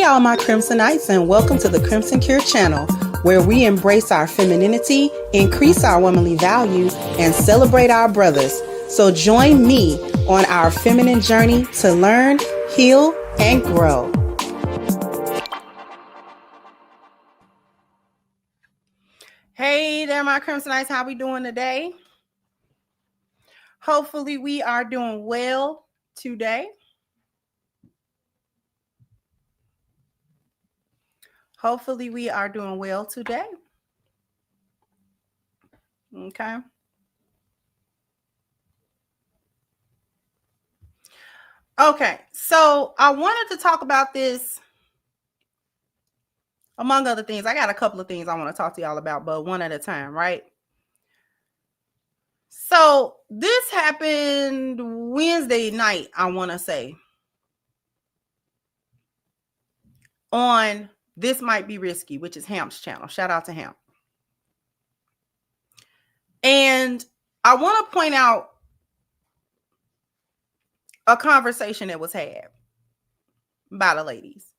all my Crimsonites, and welcome to the Crimson Cure channel, where we embrace our femininity, increase our womanly values, and celebrate our brothers. So join me on our feminine journey to learn, heal, and grow. Hey there, my Crimsonites. How we doing today? Hopefully we are doing well today. Hopefully we are doing well today. Okay. Okay, so I wanted to talk about this, among other things. I got a couple of things I want to talk to y'all about, but one at a time, right? So this happened Wednesday night, I want to say, on This Might Be Risky, which is Hamp's channel. Shout out to Hamp. And I want to point out a conversation that was had by the ladies.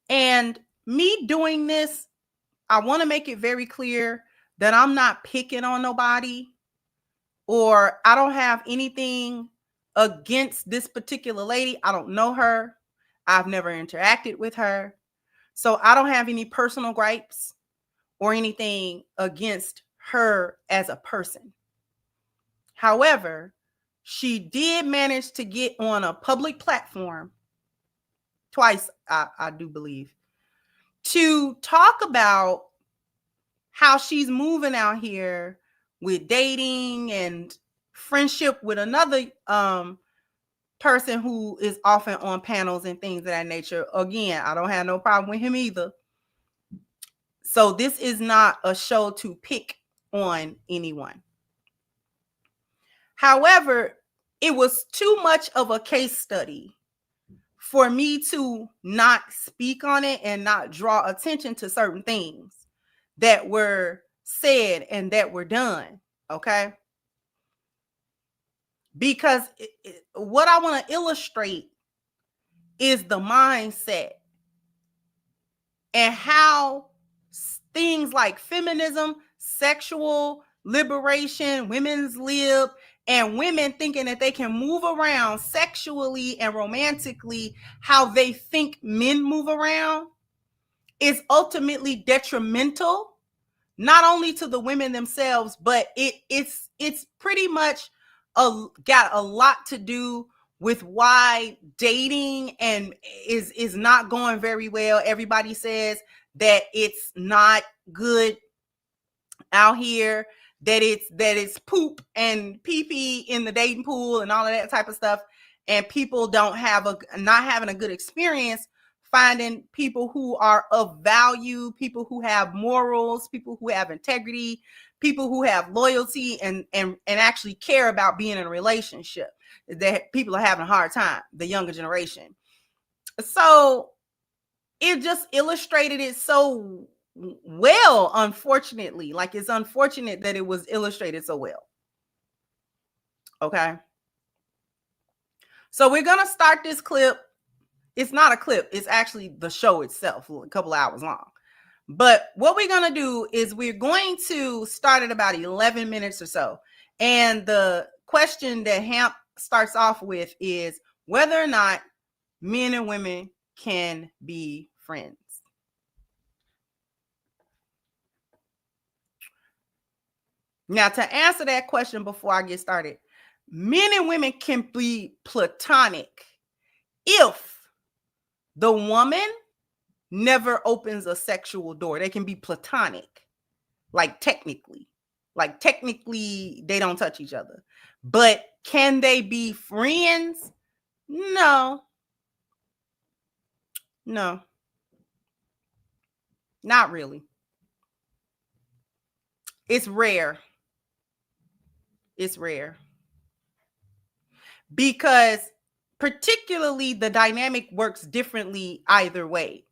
And me doing this, I want to make it very clear that I'm not picking on nobody, or I don't have anything against this particular lady. I don't know her. I've never interacted with her. So I don't have any personal gripes or anything against her as a person. However, she did manage to get on a public platform twice, I do believe, to talk about how she's moving out here with dating and friendship with another person who is often on panels and things of that nature. Again, I don't have no problem with him either. So this is not a show to pick on anyone. However, it was too much of a case study for me to not speak on it and not draw attention to certain things that were said and that were done, okay? Because what I want to illustrate is the mindset and how things like feminism, sexual liberation, women's lib, and women thinking that they can move around sexually and romantically how they think men move around is ultimately detrimental, not only to the women themselves, but it's pretty much got a lot to do with why dating and is not going very well. Everybody says that it's not good out here, that it's poop and pee-pee in the dating pool and all of that type of stuff, and people not having a good experience finding people who are of value, people who have morals, people who have integrity, people who have loyalty and actually care about being in a relationship. That people are having a hard time, the younger generation. So it just illustrated it so well, unfortunately. Like, it's unfortunate that it was illustrated so well. Okay. So we're going to start this clip. It's not a clip. It's actually the show itself, a couple hours long. But what we're going to do is we're going to start at about 11 minutes or so. And the question that Hamp starts off with is whether or not men and women can be friends. Now, to answer that question before I get started, men and women can be platonic if the woman never opens a sexual door. They can be platonic, like technically they don't touch each other. But can they be friends? No, not really. It's rare. It's rare because particularly the dynamic works differently either way.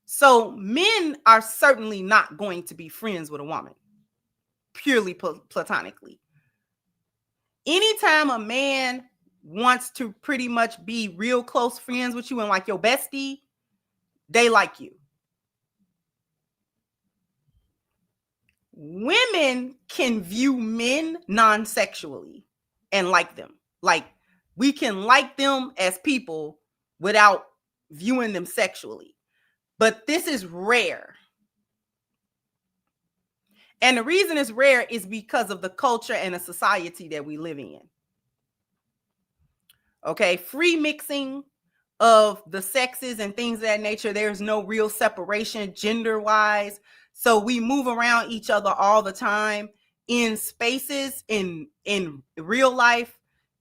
So men are certainly not going to be friends with a woman purely platonically. Anytime a man wants to pretty much be real close friends with you and like your bestie, they like you. Women can view men non-sexually and like them. Like, we can like them as people without viewing them sexually. But this is rare. And the reason it's rare is because of the culture and the society that we live in. Okay, free mixing of the sexes and things of that nature. There's no real separation gender-wise. So we move around each other all the time in spaces, in real life,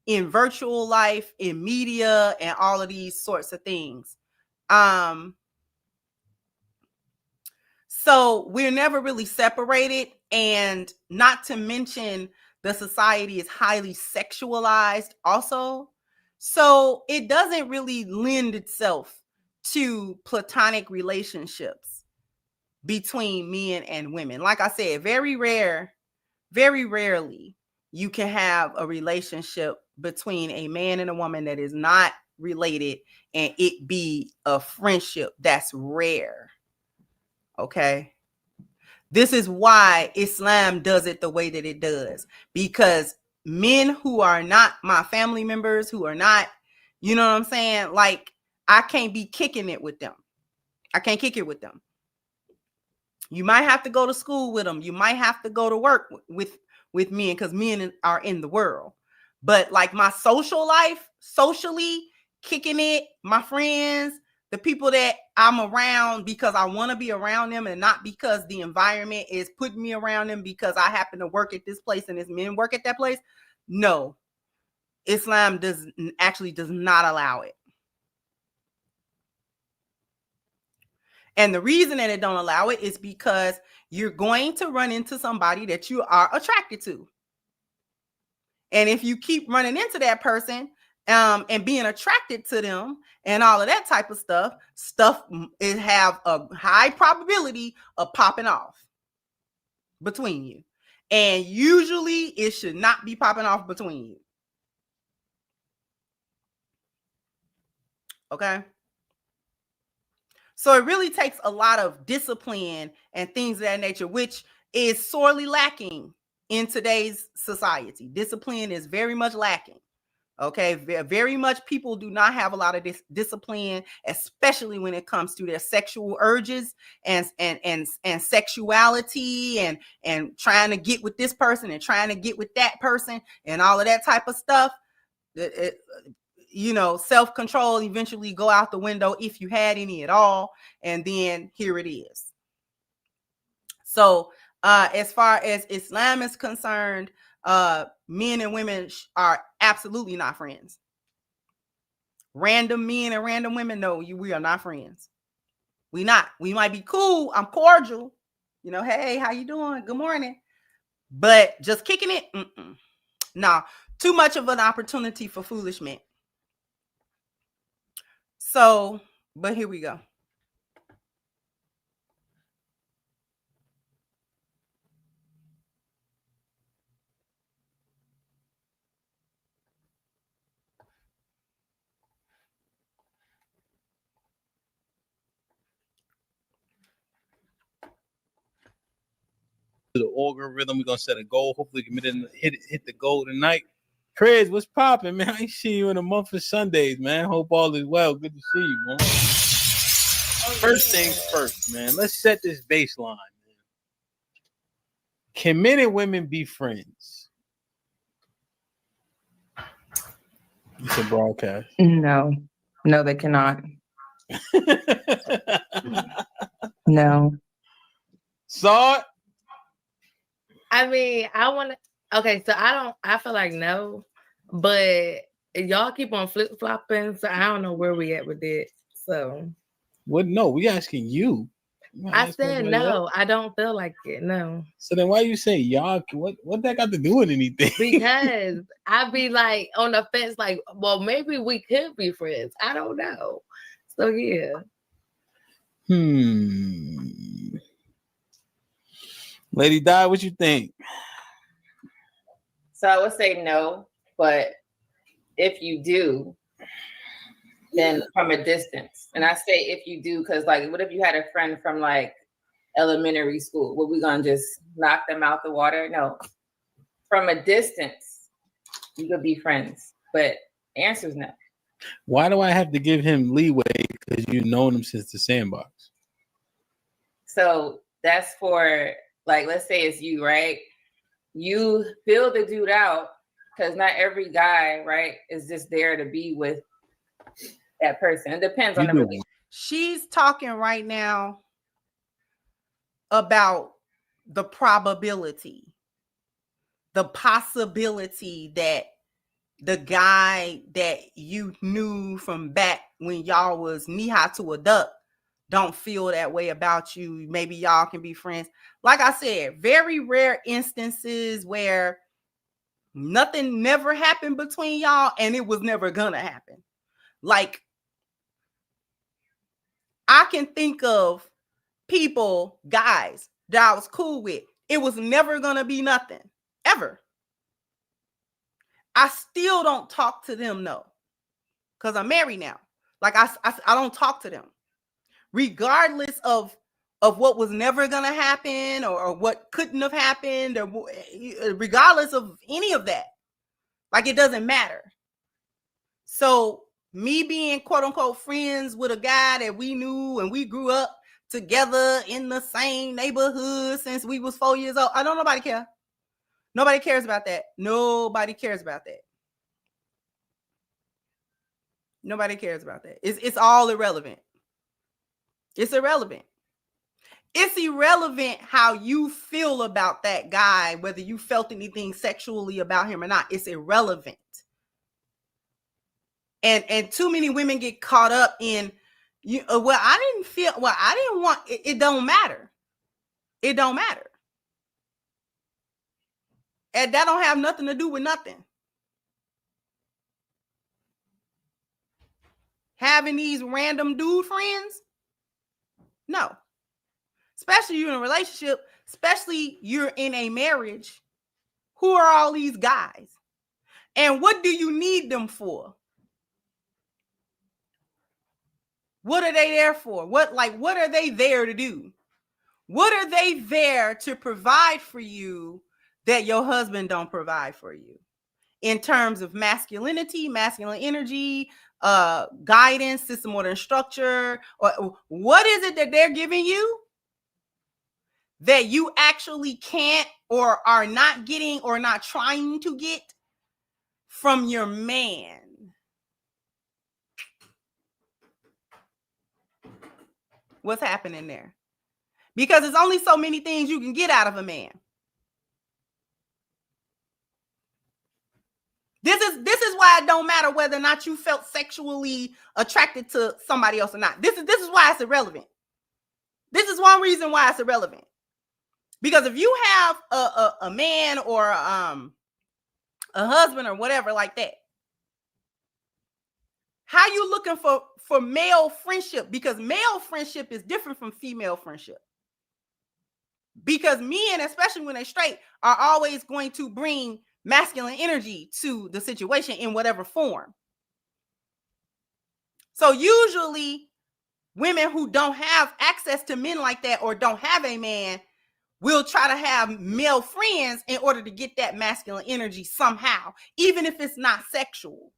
in virtual life, in media, and all of these sorts of things. So we're never really separated, and not to mention the society is highly sexualized also. So it doesn't really lend itself to platonic relationships between men and women. Like I said, very rarely you can have a relationship between a man and a woman that is not related and it be a friendship. That's rare. Okay. This is why Islam does it the way that it does, because men who are not my family members, who are not, you know what I'm saying? Like, I can't be kicking it with them. I can't kick it with them. You might have to go to school with them. You might have to go to work with men, because men are in the world. But like my social life, socially kicking it, my friends, the people that I'm around because I want to be around them and not because the environment is putting me around them because I happen to work at this place and this men work at that place. No, Islam does not allow it. And the reason that it don't allow it is because you're going to run into somebody that you are attracted to. And if you keep running into that person and being attracted to them and all of that type of stuff it have a high probability of popping off between you. And usually it should not be popping off between you. Okay? So it really takes a lot of discipline and things of that nature, which is sorely lacking in today's society. Discipline is very much lacking. Okay, very much people do not have a lot of this discipline, especially when it comes to their sexual urges and sexuality and trying to get with this person and trying to get with that person and all of that type of stuff. Self-control eventually go out the window if you had any at all. And then here it is. So as far as Islam is concerned, men and women are absolutely not friends. Random men and random women, no, we are not friends. We not. We might be cool. I'm cordial. Hey, how you doing? Good morning. But just kicking it, no, too much of an opportunity for foolish men. So, but here we go. The algorithm, we're gonna set a goal. Hopefully, we can hit the goal tonight. Craig, what's popping, man? I ain't seen you in a month of Sundays, man. Hope all is well. Good to see you, man. First things first, man. Let's set this baseline, man. Can men and women be friends? It's a broadcast. No, they cannot. No. Saw it. I mean, okay, so I feel like no, but y'all keep on flip-flopping, so I don't know where we at with it. So what? No, we asking you. I said no, I don't feel like it. No. So then why you say y'all? What that got to do with anything? Because I be like on the fence, like, well, maybe we could be friends. I don't know. So yeah. Lady Di, what you think? So I would say no, but if you do, than from a distance. And I say if you do, because like, what if you had a friend from like elementary school? Were we gonna just knock them out the water? No. From a distance, you could be friends. But answer's no. Why do I have to give him leeway? Because you've known him since the sandbox. So that's for, like, let's say it's you, right? You feel the dude out because not every guy, right, is just there to be with that person. It depends on the relationship. She's talking right now about the probability, the possibility that the guy that you knew from back when y'all was knee-high to a duck don't feel that way about you. Maybe y'all can be friends. Like I said, very rare instances where nothing never happened between y'all and it was never gonna happen. Like, I can think of people, guys, that I was cool with. It was never gonna be nothing, ever. I still don't talk to them, no, because I'm married now. Like, I don't talk to them, regardless of what was never gonna happen or what couldn't have happened, or regardless of any of that. Like, it doesn't matter. So me being quote unquote friends with a guy that we knew and we grew up together in the same neighborhood since we was 4 years old, I don't nobody care. Nobody cares about that. Nobody cares about that. Nobody cares about that. It's all irrelevant. It's irrelevant. It's irrelevant how you feel about that guy, whether you felt anything sexually about him or not. It's irrelevant. And too many women get caught up in, I didn't want, it don't matter. It don't matter. And that don't have nothing to do with nothing. Having these random dude friends? No. Especially you're in a relationship, especially you're in a marriage. Who are all these guys? And what do you need them for? What are they there for? What are they there to do? What are they there to provide for you that your husband don't provide for you? In terms of masculinity, masculine energy, guidance, system, order, and structure, or what is it that they're giving you that you actually can't or are not getting or not trying to get from your man? What's happening there? Because there's only so many things you can get out of a man. This is why it don't matter whether or not you felt sexually attracted to somebody else or not. This is why it's irrelevant. This is one reason why it's irrelevant. Because if you have a man or a husband or whatever like that, how you looking for male friendship? Because male friendship is different from female friendship. Because men, especially when they're straight, are always going to bring masculine energy to the situation in whatever form. So usually women who don't have access to men like that or don't have a man will try to have male friends in order to get that masculine energy somehow, even if it's not sexual.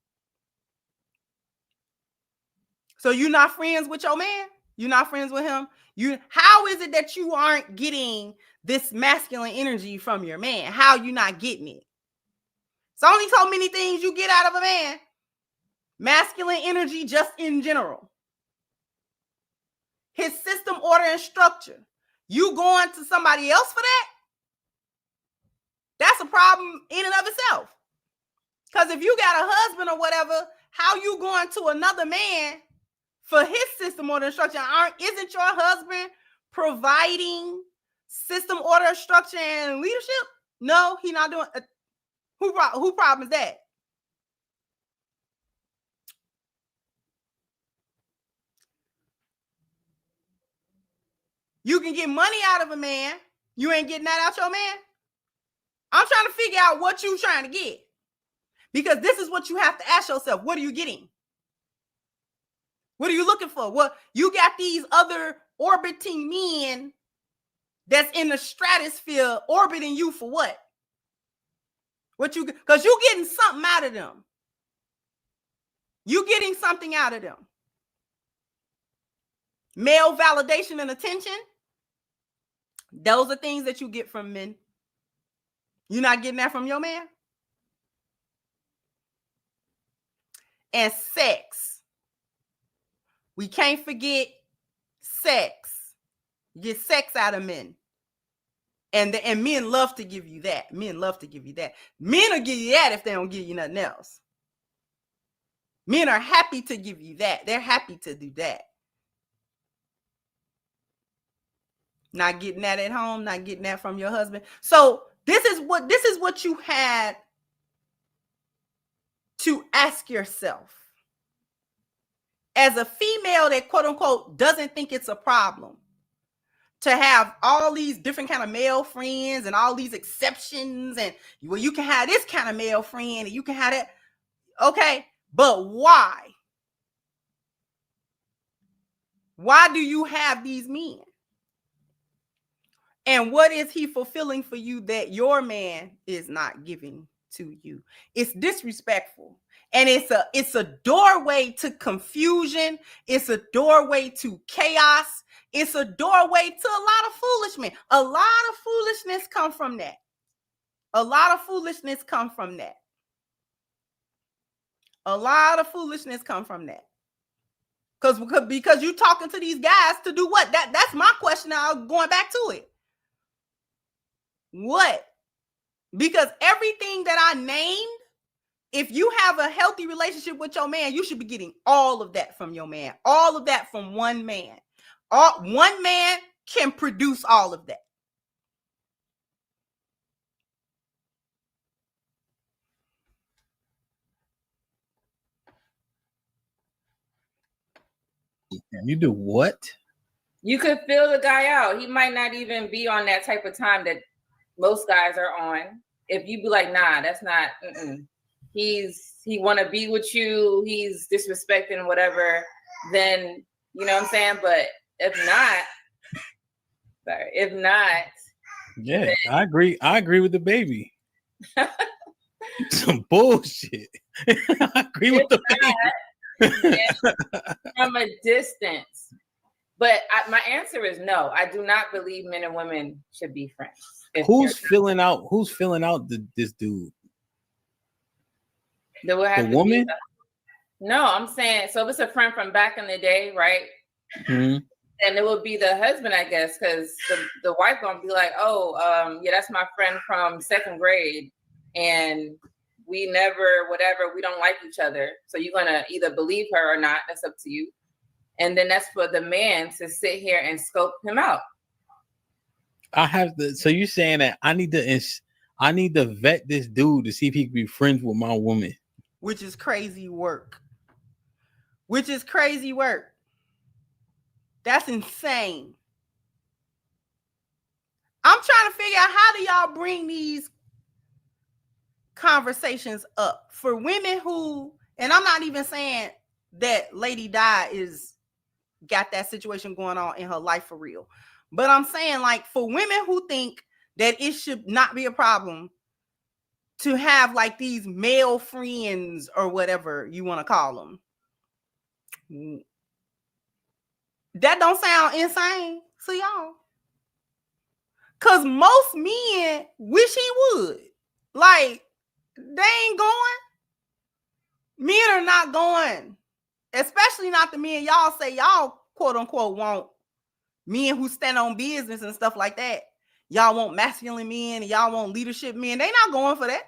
So you're not friends with your man? You're not friends with him? How is it that you aren't getting this masculine energy from your man? How you not getting it? It's only so many things you get out of a man. Masculine energy just in general. His system, order, and structure. You going to somebody else for that? That's a problem in and of itself. Because if you got a husband or whatever, how you going to another man for his system, order, and structure? Isn't your husband providing system, order, structure, and leadership? No, he's not doing. Who problem is that? You can get money out of a man. You ain't getting that out your man. I'm trying to figure out what you trying to get. Because this is what you have to ask yourself. What are you getting? What are you looking for? Well, you got these other orbiting men that's in the stratosphere orbiting you for what? Because you getting something out of them. You getting something out of them. Male validation and attention. Those are things that you get from men. You're not getting that from your man. And sex. We can't forget sex. Get sex out of men. And men love to give you that. Men love to give you that. Men will give you that if they don't give you nothing else. Men are happy to give you that. They're happy to do that. Not getting that at home, not getting that from your husband. So this is what you had to ask yourself. As a female that quote unquote doesn't think it's a problem to have all these different kind of male friends and all these exceptions, and well, you can have this kind of male friend and you can have that. Okay, but why? Why do you have these men? And what is he fulfilling for you that your man is not giving to you? It's disrespectful. And it's a doorway to confusion. It's a doorway to chaos. It's a doorway to a lot of foolishness. A lot of foolishness come from that. A lot of foolishness come from that. A lot of foolishness come from that. Because you're talking to these guys to do what? That's my question now, going back to it. What? Because everything that I named, if you have a healthy relationship with your man, you should be getting all of that from your man. All of that from one man. One man can produce all of that. You do what? You could feel the guy out. He might not even be on that type of time that most guys are on. If you be like, nah, that's not, he want to be with you, he's disrespecting whatever, then, you know what I'm saying? But if not. Yeah, then, I agree with the baby. Some bullshit. I agree with the baby. From a distance. But my answer is no. I do not believe men and women should be friends. Who's filling out this dude? The woman? No, I'm saying, so if it's a friend from back in the day, right? Mm-hmm. And it would be the husband, I guess, because the wife gonna be like, yeah, that's my friend from second grade, and we never, whatever, we don't like each other. So you're gonna either believe her or not. That's up to you. And then that's for the man to sit here and scope him out. So you're saying that I need to vet this dude to see if he can be friends with my woman. Which is crazy work. That's insane. I'm trying to figure out, how do y'all bring these conversations up for women who, and I'm not even saying that Lady Di got that situation going on in her life for real. But I'm saying, like, for women who think that it should not be a problem to have like these male friends or whatever you want to call them, that don't sound insane to y'all. Because most men wish he would. Like, they ain't going. Men are not going. Especially not the men y'all say y'all quote unquote want. Men who stand on business and stuff like that. Y'all want masculine men and y'all want leadership men. They not going for that.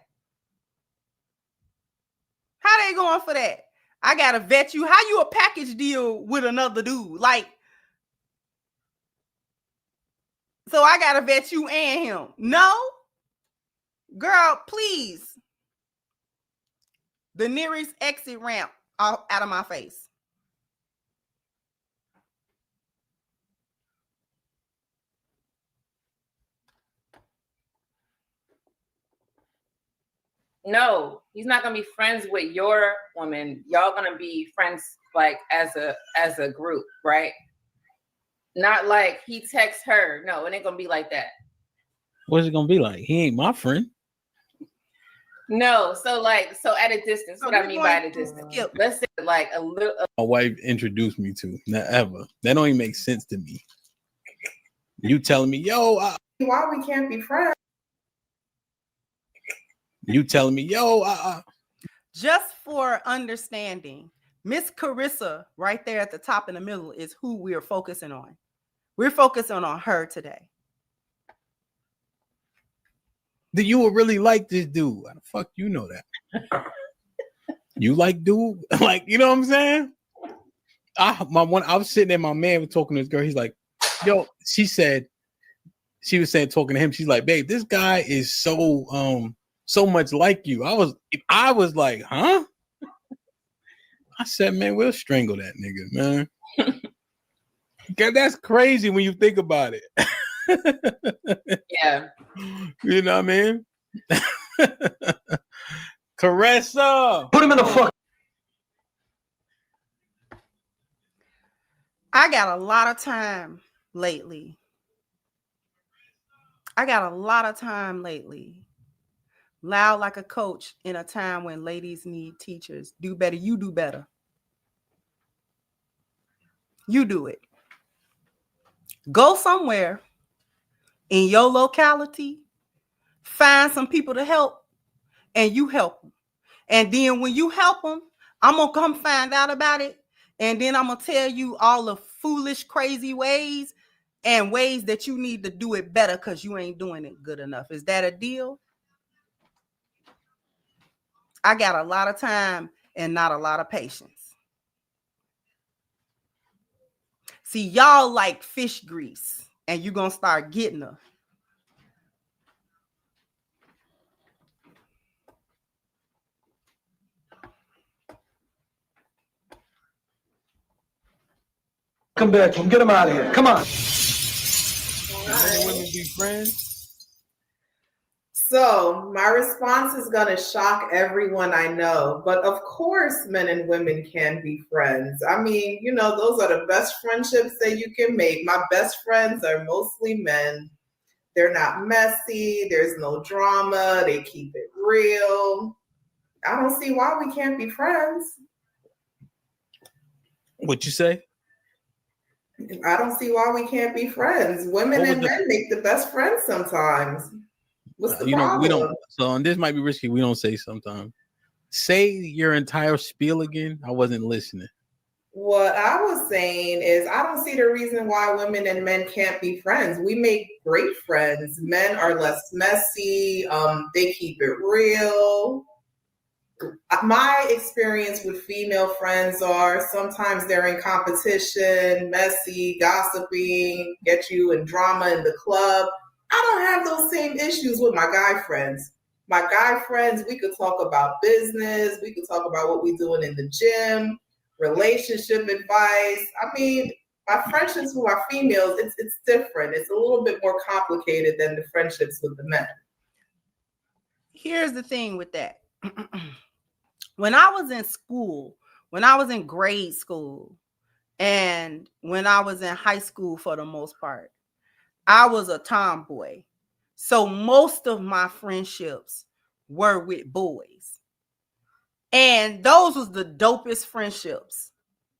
How they going for that? I gotta vet you. How you a package deal with another dude? Like, so I gotta vet you and him. No, girl, please. The nearest exit ramp out of my face. No, he's not gonna be friends with your woman. Y'all gonna be friends like as a group, right? Not like he texts her. No, it ain't gonna be like that. What's it gonna be like? He ain't my friend. No, so at a distance. What I mean by at a distance. Let's say like a little. My wife introduced me to. Never. That don't even make sense to me. You telling me, yo, why we can't be friends? You telling me, yo, Just for understanding, Miss Carissa, right there at the top in the middle, is who we're focusing on. We're focusing on her today. Do you would really like this dude? How the fuck you know that? You like dude? Like, you know what I'm saying? I was sitting there, my man was talking to this girl. He's like, yo, she was saying, talking to him, she's like, babe, this guy is so much like you. I was like, huh? I said, man, we'll strangle that nigga, man. That's crazy when you think about it. Yeah. You know what I mean? Caressa. Put him in the fuck. I got a lot of time lately. Loud like a coach in a time when ladies need teachers. Do better. You do better. You do it. Go somewhere in your locality, find some people to help, and you help them. And then when you help them, I'm going to come find out about it. And then I'm going to tell you all the foolish, crazy ways and ways that you need to do it better because you ain't doing it good enough. Is that a deal? I got a lot of time and not a lot of patience. See, y'all like fish grease, and you're going to start getting her. Come back to him. Get him out of here. Come on. Men and women be friends. So my response is going to shock everyone I know, but of course men and women can be friends. I mean, you know, those are the best friendships that you can make. My best friends are mostly men. They're not messy. There's no drama. They keep it real. I don't see why we can't be friends. What you say? I don't see why we can't be friends. Women and men make the best friends sometimes. What's the problem? We don't. So, and this might be risky. We don't say sometimes. Say your entire spiel again. I wasn't listening. What I was saying is I don't see the reason why women and men can't be friends. We make great friends. Men are less messy. They keep it real. My experience with female friends are sometimes they're in competition, messy, gossiping, get you in drama in the club. I don't have those same issues with my guy friends. My guy friends, we could talk about business. We could talk about what we're doing in the gym, relationship advice. I mean, my friendships with my females, it's different. It's a little bit more complicated than the friendships with the men. Here's the thing with that. When I was in school, when I was in grade school, and when I was in high school for the most part, I was a tomboy. So most of my friendships were with boys. And those was the dopest friendships,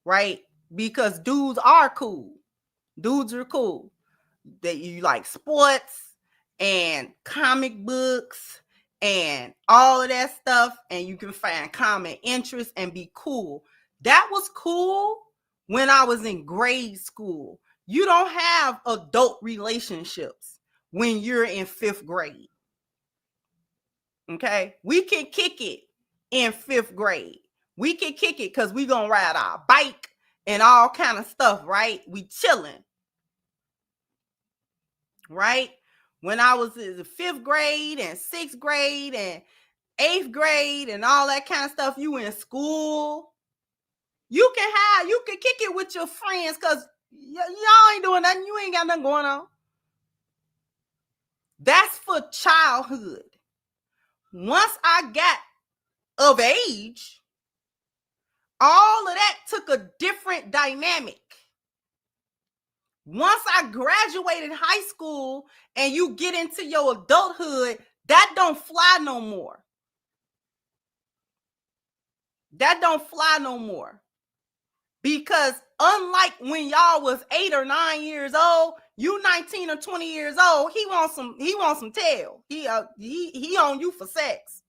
right? Because dudes are cool. Dudes are cool. That you like sports and comic books and all of that stuff, and you can find common interests and be cool. That was cool when I was in grade school. You don't have adult relationships when you're in 5th grade. Okay? We can kick it in 5th grade. We can kick it because we're going to ride our bike and all kind of stuff, right? We chilling. Right? When I was in the 5th grade and 6th grade and 8th grade and all that kind of stuff, you in school, you can kick it with your friends because y'all ain't doing nothing. You ain't got nothing going on. That's for childhood. once I got of age, all of that took a different dynamic. Once I graduated high school and you get into your adulthood, that don't fly no more. That don't fly no more. Because unlike when y'all was 8 or 9 years old, you 19 or 20 years old, he wants some tail. He on you for sex.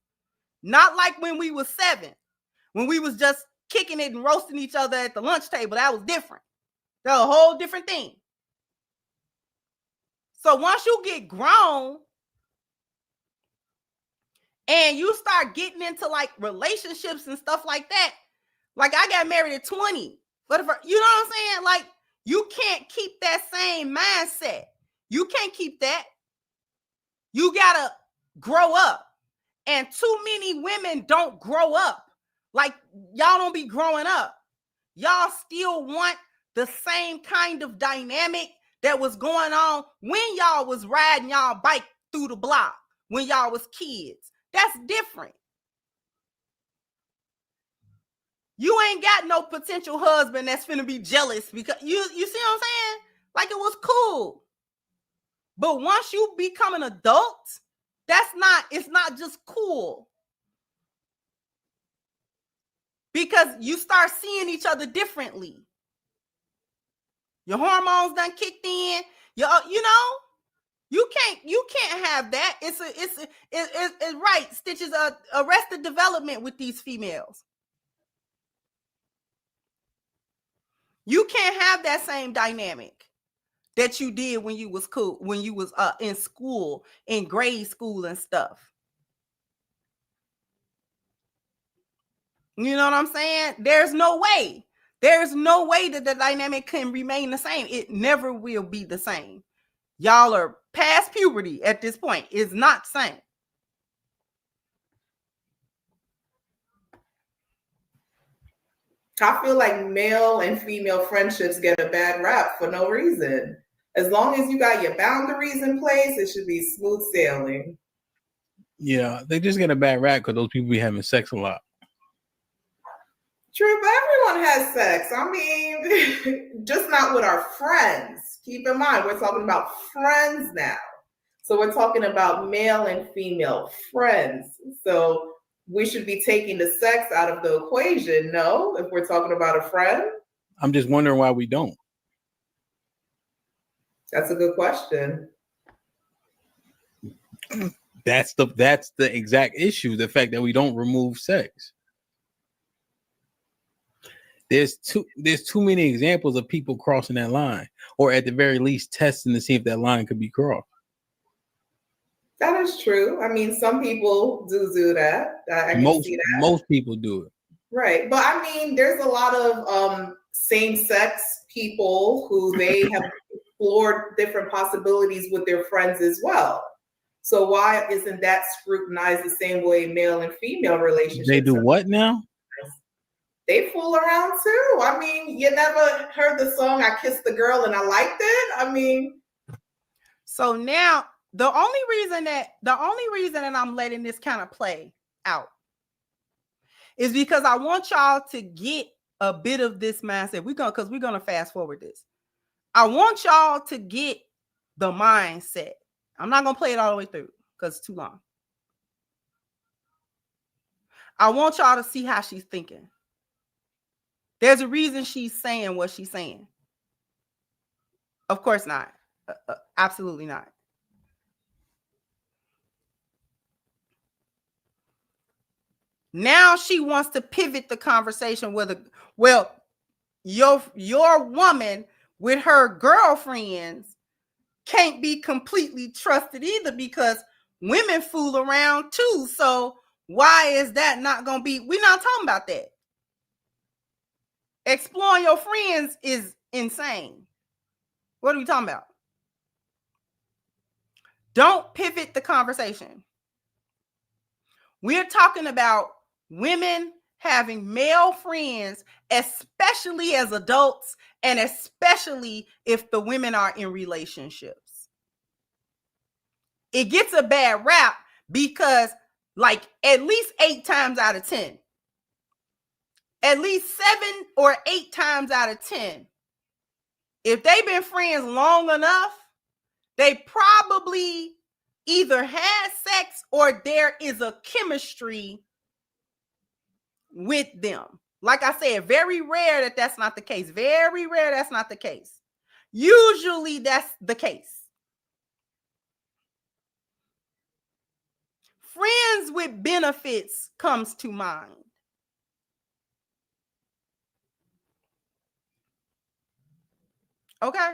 Not like when we was 7, when we was just kicking it and roasting each other at the lunch table. That was different. That was a whole different thing. So once you get grown and you start getting into like relationships and stuff like that, like I got married at 20. But if, you know what I'm saying? Like, you can't keep that same mindset. You can't keep that. You gotta grow up. And too many women don't grow up. Like, y'all don't be growing up. Y'all still want the same kind of dynamic that was going on when y'all was riding y'all bike through the block, when y'all was kids. That's different. You ain't got no potential husband that's finna be jealous because you see what I'm saying? Like, it was cool. But once you become an adult, it's not just cool. Because you start seeing each other differently. Your hormones done kicked in. You know, you can't have that. It's right. Stitches arrested development with these females. You can't have that same dynamic that you did when you was cool, when you was in school, in grade school and stuff. You know what I'm saying? There's no way. There's no way that the dynamic can remain the same. It never will be the same. Y'all are past puberty at this point. It's not the same. I feel like male and female friendships get a bad rap for no reason. As long as you got your boundaries in place, it should be smooth sailing. Yeah, they just get a bad rap because those people be having sex a lot. True, but everyone has sex. I mean, just not with our friends. Keep in mind, we're talking about friends now. So we're talking about male and female friends. So we should be taking the sex out of the equation, no? If we're talking about a friend? I'm just wondering why we don't. That's a good question. That's the exact issue, the fact that we don't remove sex. There's too many examples of people crossing that line, or at the very least testing to see if that line could be crossed. That is true. I mean, some people do that. I can see that. Most people do it. Right. But I mean, there's a lot of same-sex people who they have explored different possibilities with their friends as well. So why isn't that scrutinized the same way male and female relationships? They do what now? They fool around too. I mean, you never heard the song "I Kissed the Girl and I Liked It"? I mean, so now the only reason that I'm letting this kind of play out is because I want y'all to get a bit of this mindset. Because we're gonna fast forward this. I want y'all to get the mindset. I'm not gonna play it all the way through because it's too long. I want y'all to see how she's thinking. There's a reason she's saying what she's saying. Of course not. Absolutely not. Now she wants to pivot the conversation with your woman with her girlfriends can't be completely trusted either because women fool around too. So why is that not going to be? We're not talking about that. Exploring your friends is insane. What are we talking about? Don't pivot the conversation. We're talking about women having male friends, especially as adults, and especially if the women are in relationships. It gets a bad rap because like at least 8 times out of 10. At least 7 or 8 times out of 10. If they've been friends long enough, they probably either had sex or there is a chemistry with them. Like I said, very rare that that's not the case. Very rare that's not the case. Usually that's the case. Friends with benefits comes to mind. Okay.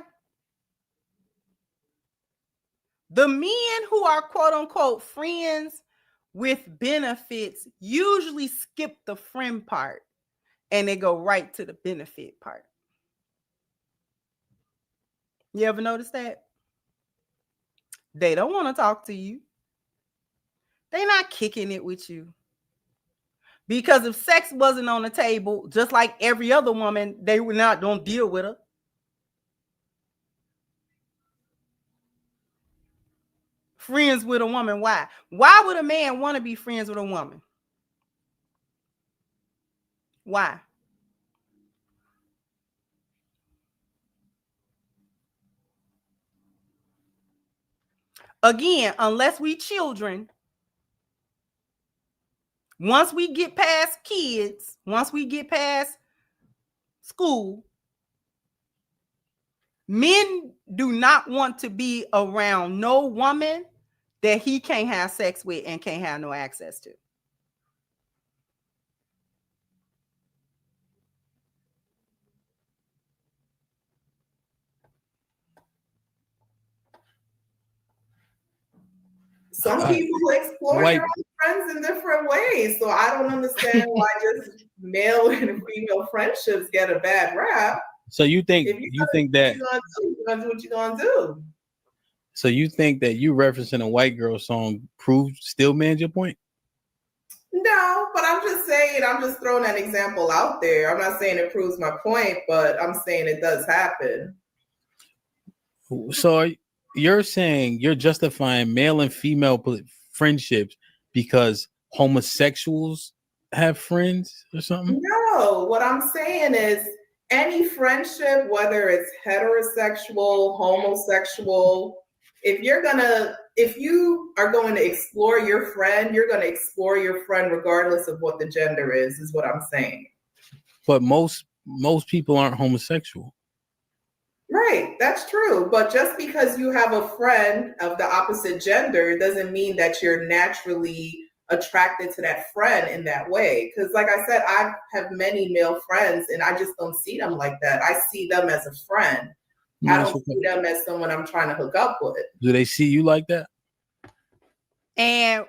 The men who are quote unquote friends with benefits usually skip the friend part and they go right to the benefit part. You ever notice that? They don't want to talk to you. They're not kicking it with you. Because if sex wasn't on the table, just like every other woman, they would not don't deal with her. Friends with a woman. Why? Why would a man want to be friends with a woman? Why? Again, unless we children, once we get past kids, once we get past school, men do not want to be around no woman that he can't have sex with and can't have no access to. Some people explore their own friends in different ways. So I don't understand why just male and female friendships get a bad rap. So you think that you're gonna do what you're gonna do. So you think that you referencing a white girl song still mans your point? No, but I'm just saying, I'm just throwing an example out there. I'm not saying it proves my point, but I'm saying it does happen. So you're saying you're justifying male and female friendships because homosexuals have friends or something? No, what I'm saying is any friendship, whether it's heterosexual, homosexual, if you are going to explore your friend, you're going to explore your friend regardless of what the gender is what I'm saying. But most people aren't homosexual. Right, that's true. But just because you have a friend of the opposite gender doesn't mean that you're naturally attracted to that friend in that way. Because like I said, I have many male friends and I just don't see them like that. I see them as a friend. I don't see them as someone I'm trying to hook up with. Do they see you like that? And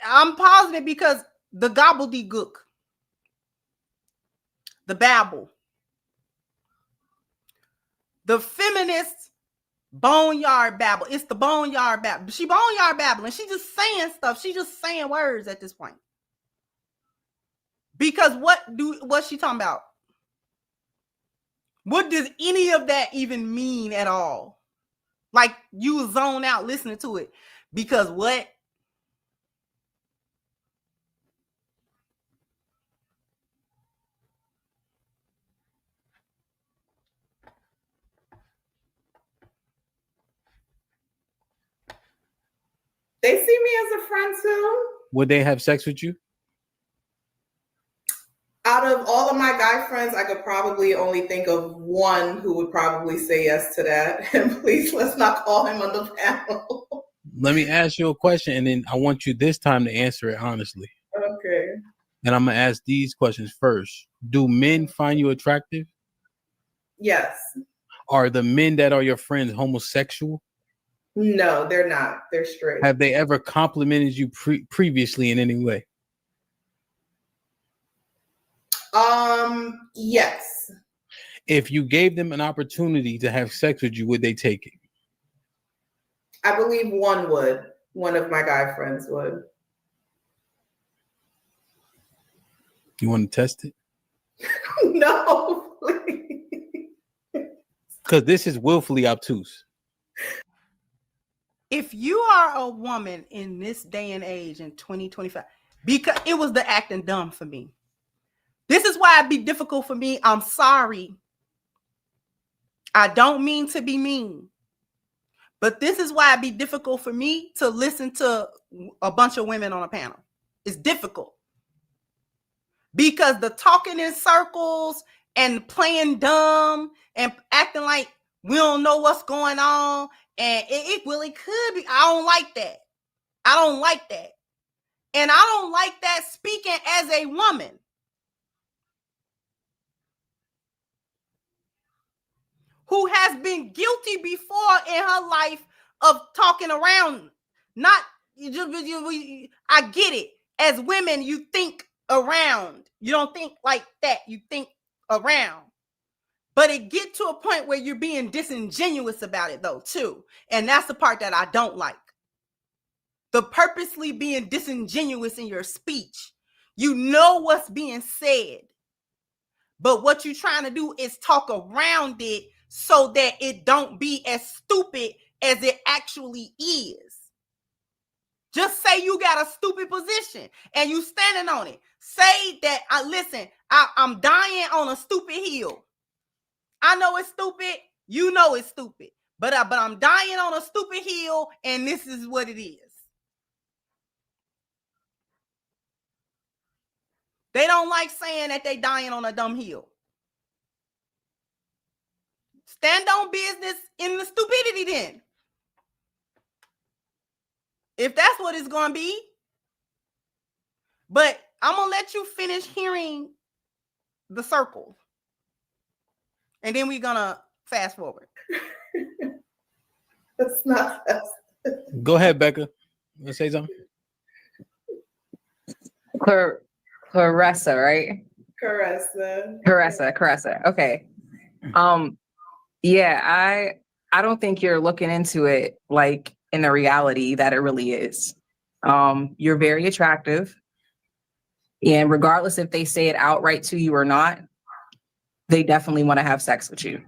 I'm positive because the gobbledygook, the babble, the feminist boneyard babble. It's the boneyard babble. She boneyard babbling. She just saying stuff. She just saying words at this point. Because what's she talking about? What does any of that even mean at all? Like you zone out listening to it. Because what? They see me as a friend too. Would they have sex with you? Out of all of my guy friends, I could probably only think of one who would probably say yes to that. And please, let's not call him on the panel. Let me ask you a question, and then I want you this time to answer it honestly. Okay. And I'm going to ask these questions first. Do men find you attractive? Yes. Are the men that are your friends homosexual? No, they're not. They're straight. Have they ever complimented you previously in any way? Yes. If you gave them an opportunity to have sex with you, would they take it? I believe one would. One of my guy friends would. You want to test it? No, please. Because this is willfully obtuse. if you are a woman in this day and age in 2025, because it was the acting dumb for me. This is why it'd be difficult for me. I'm sorry. I don't mean to be mean. But this is why it'd be difficult for me to listen to a bunch of women on a panel. It's difficult. Because the talking in circles and playing dumb and acting like we don't know what's going on, and it really could be. I don't like that. I don't like that. And I don't like that speaking as a woman. Who has been guilty before in her life of talking around. Not, I get it. As women, you think around. You don't think like that. You think around. But it get to a point where you're being disingenuous about it though, too. And that's the part that I don't like. The purposely being disingenuous in your speech. You know what's being said. But what you're trying to do is talk around it so that it don't be as stupid as it actually is. Just say you got a stupid position and you standing on it. Say that, listen, I'm dying on a stupid hill. I know it's stupid. You know it's stupid. But I'm dying on a stupid hill and this is what it is. They don't like saying that they dying on a dumb hill. Stand on business in the stupidity then. If that's what it's going to be. But I'm going to let you finish hearing the circle. And then we're going to fast forward. That's not fast. Go ahead, Becca. You want to say something? Clarissa, right? Caressa. Okay. Yeah, I don't think you're looking into it like in the reality that it really is. You're very attractive. And regardless if they say it outright to you or not, they definitely want to have sex with you.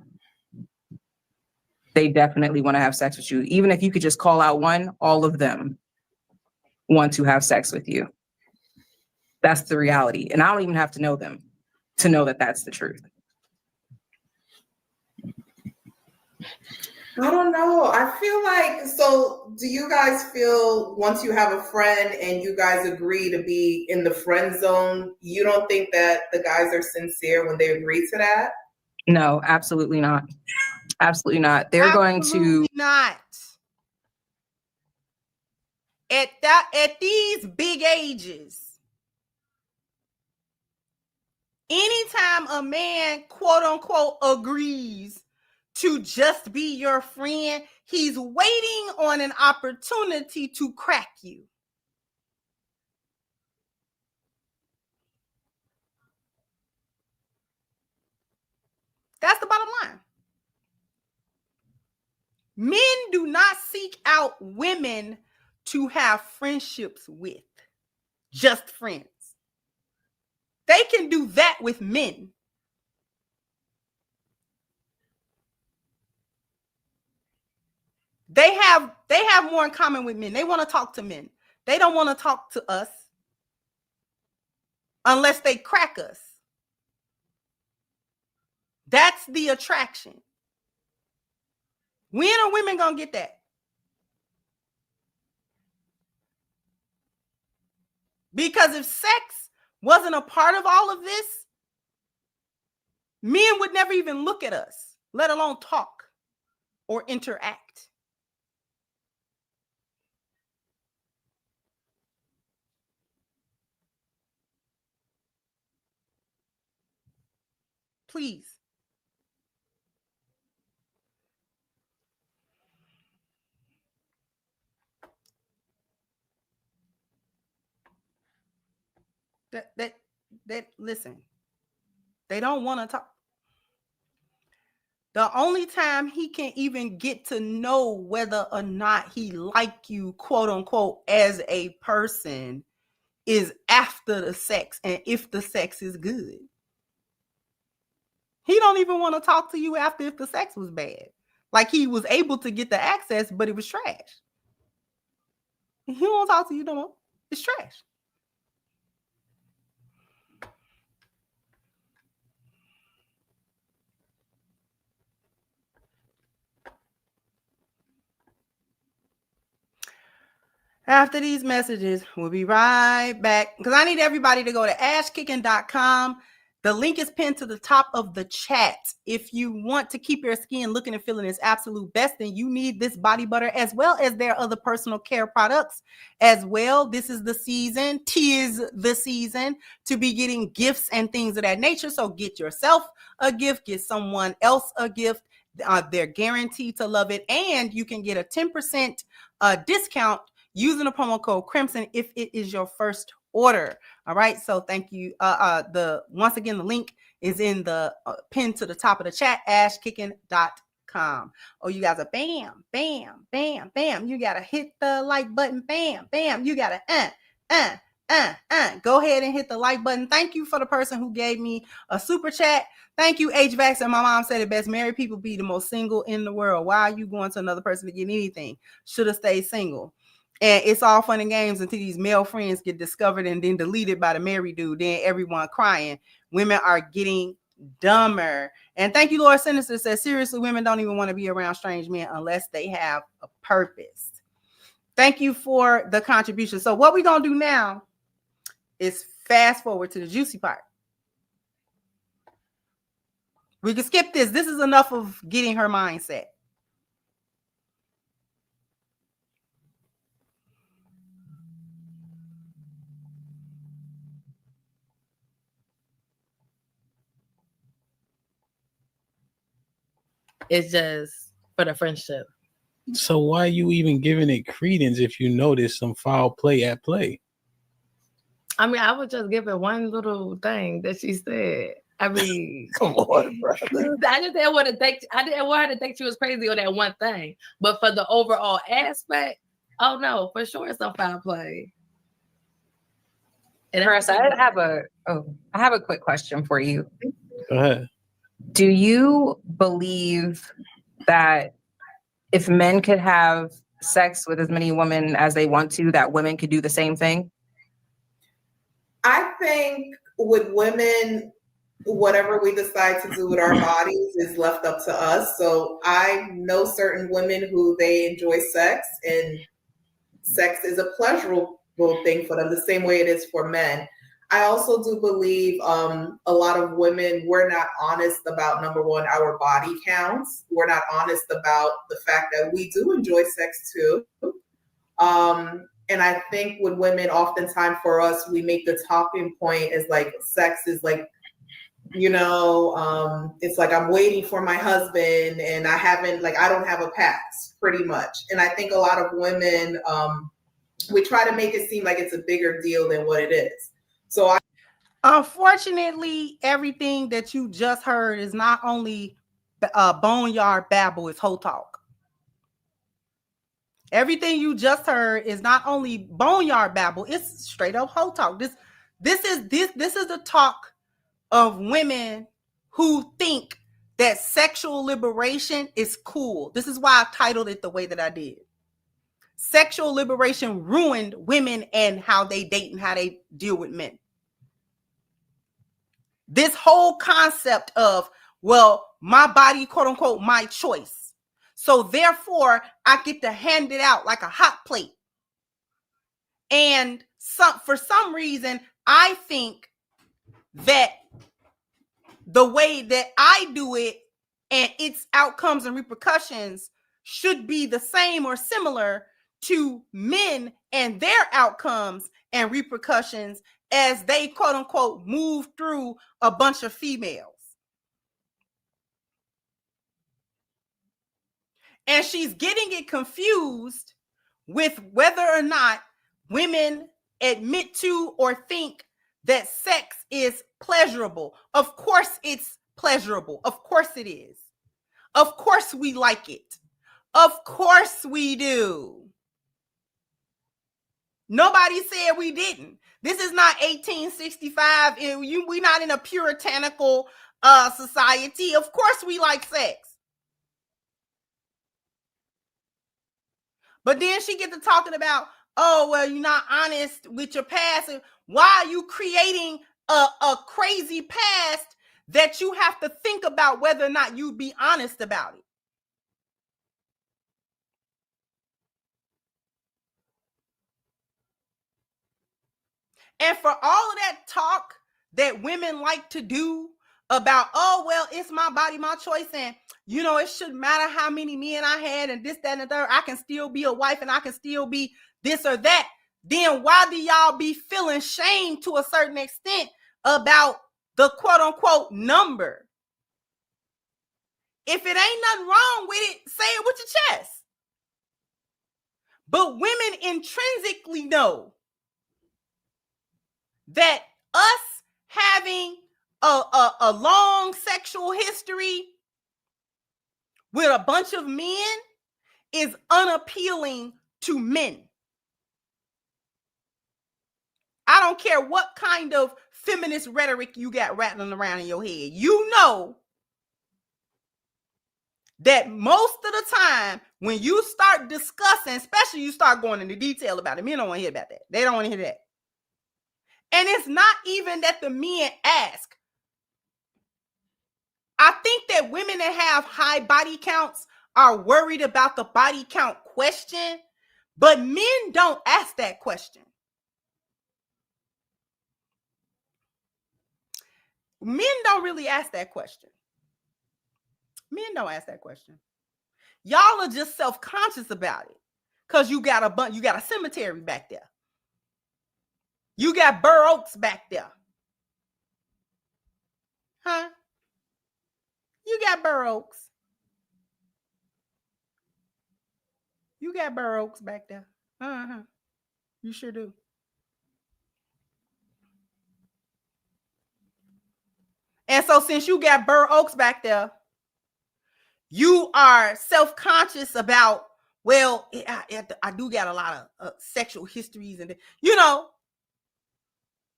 They definitely want to have sex with you. Even if you could just call out one, all of them want to have sex with you. That's the reality. And I don't even have to know them to know that that's the truth. I don't know. I feel like, so do you guys feel once you have a friend and you guys agree to be in the friend zone, you don't think that the guys are sincere when they agree to that? No, absolutely not. Absolutely not. They're going to not. At these big ages, anytime a man, quote unquote, agrees to just be your friend, he's waiting on an opportunity to crack you. That's the bottom line. Men do not seek out women to have friendships with, just friends. They can do that with men. They have more in common with men. They want to talk to men. They don't want to talk to us unless they crack us. That's the attraction. When are women gonna get that? Because if sex wasn't a part of all of this, men would never even look at us, let alone talk or interact. Please. That listen, they don't want to talk. The only time he can even get to know whether or not he like you, quote unquote, as a person is after the sex and if the sex is good. He don't even want to talk to you after if the sex was bad. Like he was able to get the access, but it was trash. He won't talk to you no more. It's trash. After these messages, we'll be right back because I need everybody to go to ashkicking.com. The link is pinned to the top of the chat. If you want to keep your skin looking and feeling its absolute best, then you need this body butter as well as their other personal care products as well. This is the season, tis the season to be getting gifts and things of that nature. So get yourself a gift, get someone else a gift. They're guaranteed to love it. And you can get a 10% discount using the promo code Crimson if it is your first order. All right. So thank you. Once again, the link is in the pin to the top of the chat, ashkicking.com. Oh, you guys are bam, bam, bam, bam. You gotta hit the like button. Bam, bam. You gotta go ahead and hit the like button. Thank you for the person who gave me a super chat. Thank you, HVAX. And my mom said it best. Married people be the most single in the world. Why are you going to another person to get anything? Should have stayed single. And it's all fun and games until these male friends get discovered and then deleted by the married dude. Then everyone crying. Women are getting dumber. And thank you, Lord Sinister says, seriously, women don't even want to be around strange men unless they have a purpose. Thank you for the contribution. So what we're going to do now is fast forward to the juicy part. We can skip this. This is enough of getting her mindset. It's just for the friendship. So why are you even giving it credence if you know there's some foul play at play? I mean, I would just give it one little thing that she said. I mean, Come on, brother. I just didn't want to think. I didn't want her to think she was crazy on that one thing. But for the overall aspect, oh no, for sure, it's some foul play. And Harris, I have a quick question for you. Go ahead. Do you believe that if men could have sex with as many women as they want to, that women could do the same thing? I think with women, whatever we decide to do with our bodies is left up to us. So I know certain women who they enjoy sex, and sex is a pleasurable thing for them, the same way it is for men. I also do believe a lot of women, we're not honest about, number one, our body counts. We're not honest about the fact that we do enjoy sex too. And I think with women, oftentimes for us, we make the talking point as like sex is like, it's like I'm waiting for my husband and I don't have a pass, pretty much. And I think a lot of women, we try to make it seem like it's a bigger deal than what it is. So unfortunately, everything that you just heard is not only boneyard babble, it's whole talk. Everything you just heard is not only boneyard babble, it's straight up whole talk. This is the talk of women who think that sexual liberation is cool. This is why I titled it the way that I did. Sexual liberation ruined women and how they date and how they deal with men. This whole concept of, well, my body, quote unquote, my choice. So therefore, I get to hand it out like a hot plate. And for some reason, I think that the way that I do it and its outcomes and repercussions should be the same or similar to men and their outcomes and repercussions as they, quote unquote, move through a bunch of females. And she's getting it confused with whether or not women admit to or think that sex is pleasurable. Of course it's pleasurable. Of course it is. Of course we like it. Of course we do. Nobody said we didn't. This is not 1865. We're not in a puritanical society. Of course we like sex. But then she gets to talking about, oh, well, you're not honest with your past. Why are you creating a crazy past that you have to think about whether or not you be honest about it? And for all of that talk that women like to do about, oh, well, it's my body, my choice, and you know, it shouldn't matter how many men I had and this, that, and the third, I can still be a wife and I can still be this or that, then why do y'all be feeling shame to a certain extent about the quote unquote number? If it ain't nothing wrong with it, say it with your chest. But women intrinsically know that us having a long sexual history with a bunch of men is unappealing to men. I don't care what kind of feminist rhetoric you got rattling around in your head. You know that most of the time when you start discussing, especially you start going into detail about it, men don't want to hear about that. They don't want to hear that. And it's not even that the men ask. I think that women that have high body counts are worried about the body count question, but men don't ask that question. Men don't really ask that question. Men don't ask that question. Y'all are just self-conscious about it because you got a cemetery back there. You got Burr Oaks back there. Huh? You got Burr Oaks. You got Burr Oaks back there. Uh-huh. You sure do. And so since you got Burr Oaks back there, you are self-conscious about, well, I do got a lot of sexual histories and, you know,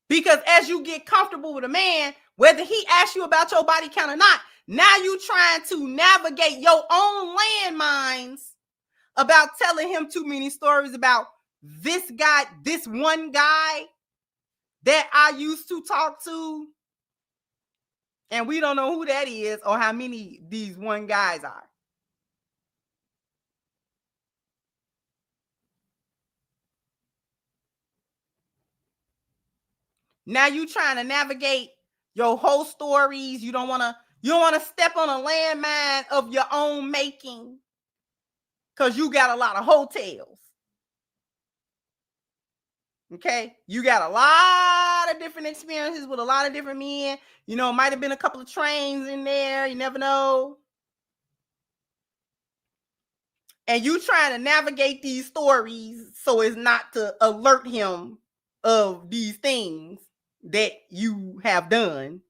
because as you get comfortable with a man, whether he asks you about your body count or not, now you trying to navigate your own landmines about telling him too many stories about this guy, this one guy that I used to talk to. And we don't know who that is or how many these one guys are. Now you trying to navigate your whole stories. You don't want to step on a landmine of your own making because you got a lot of hotels. Okay, you got a lot of different experiences with a lot of different men. You know, might have been a couple of trains in there. You never know. And you trying to navigate these stories so as not to alert him of these things that you have done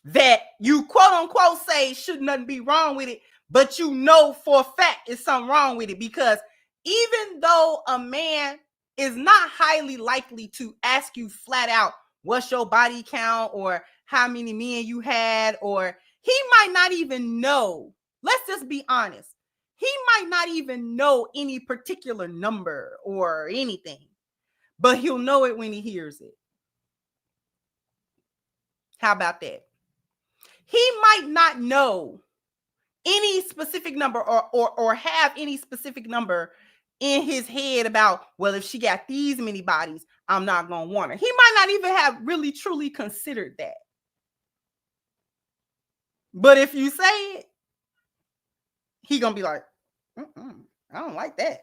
that you quote unquote say should nothing be wrong with it, but you know for a fact it's something wrong with it, because even though a man is not highly likely to ask you flat out what's your body count or how many men you had, or he might not even know, let's just be honest, he might not even know any particular number or anything, but he'll know it when he hears it. How about that? He might not know any specific number or have any specific number in his head about, well, if she got these many bodies, I'm not going to want her. He might not even have really truly considered that. But if you say it, he going to be like, I don't like that.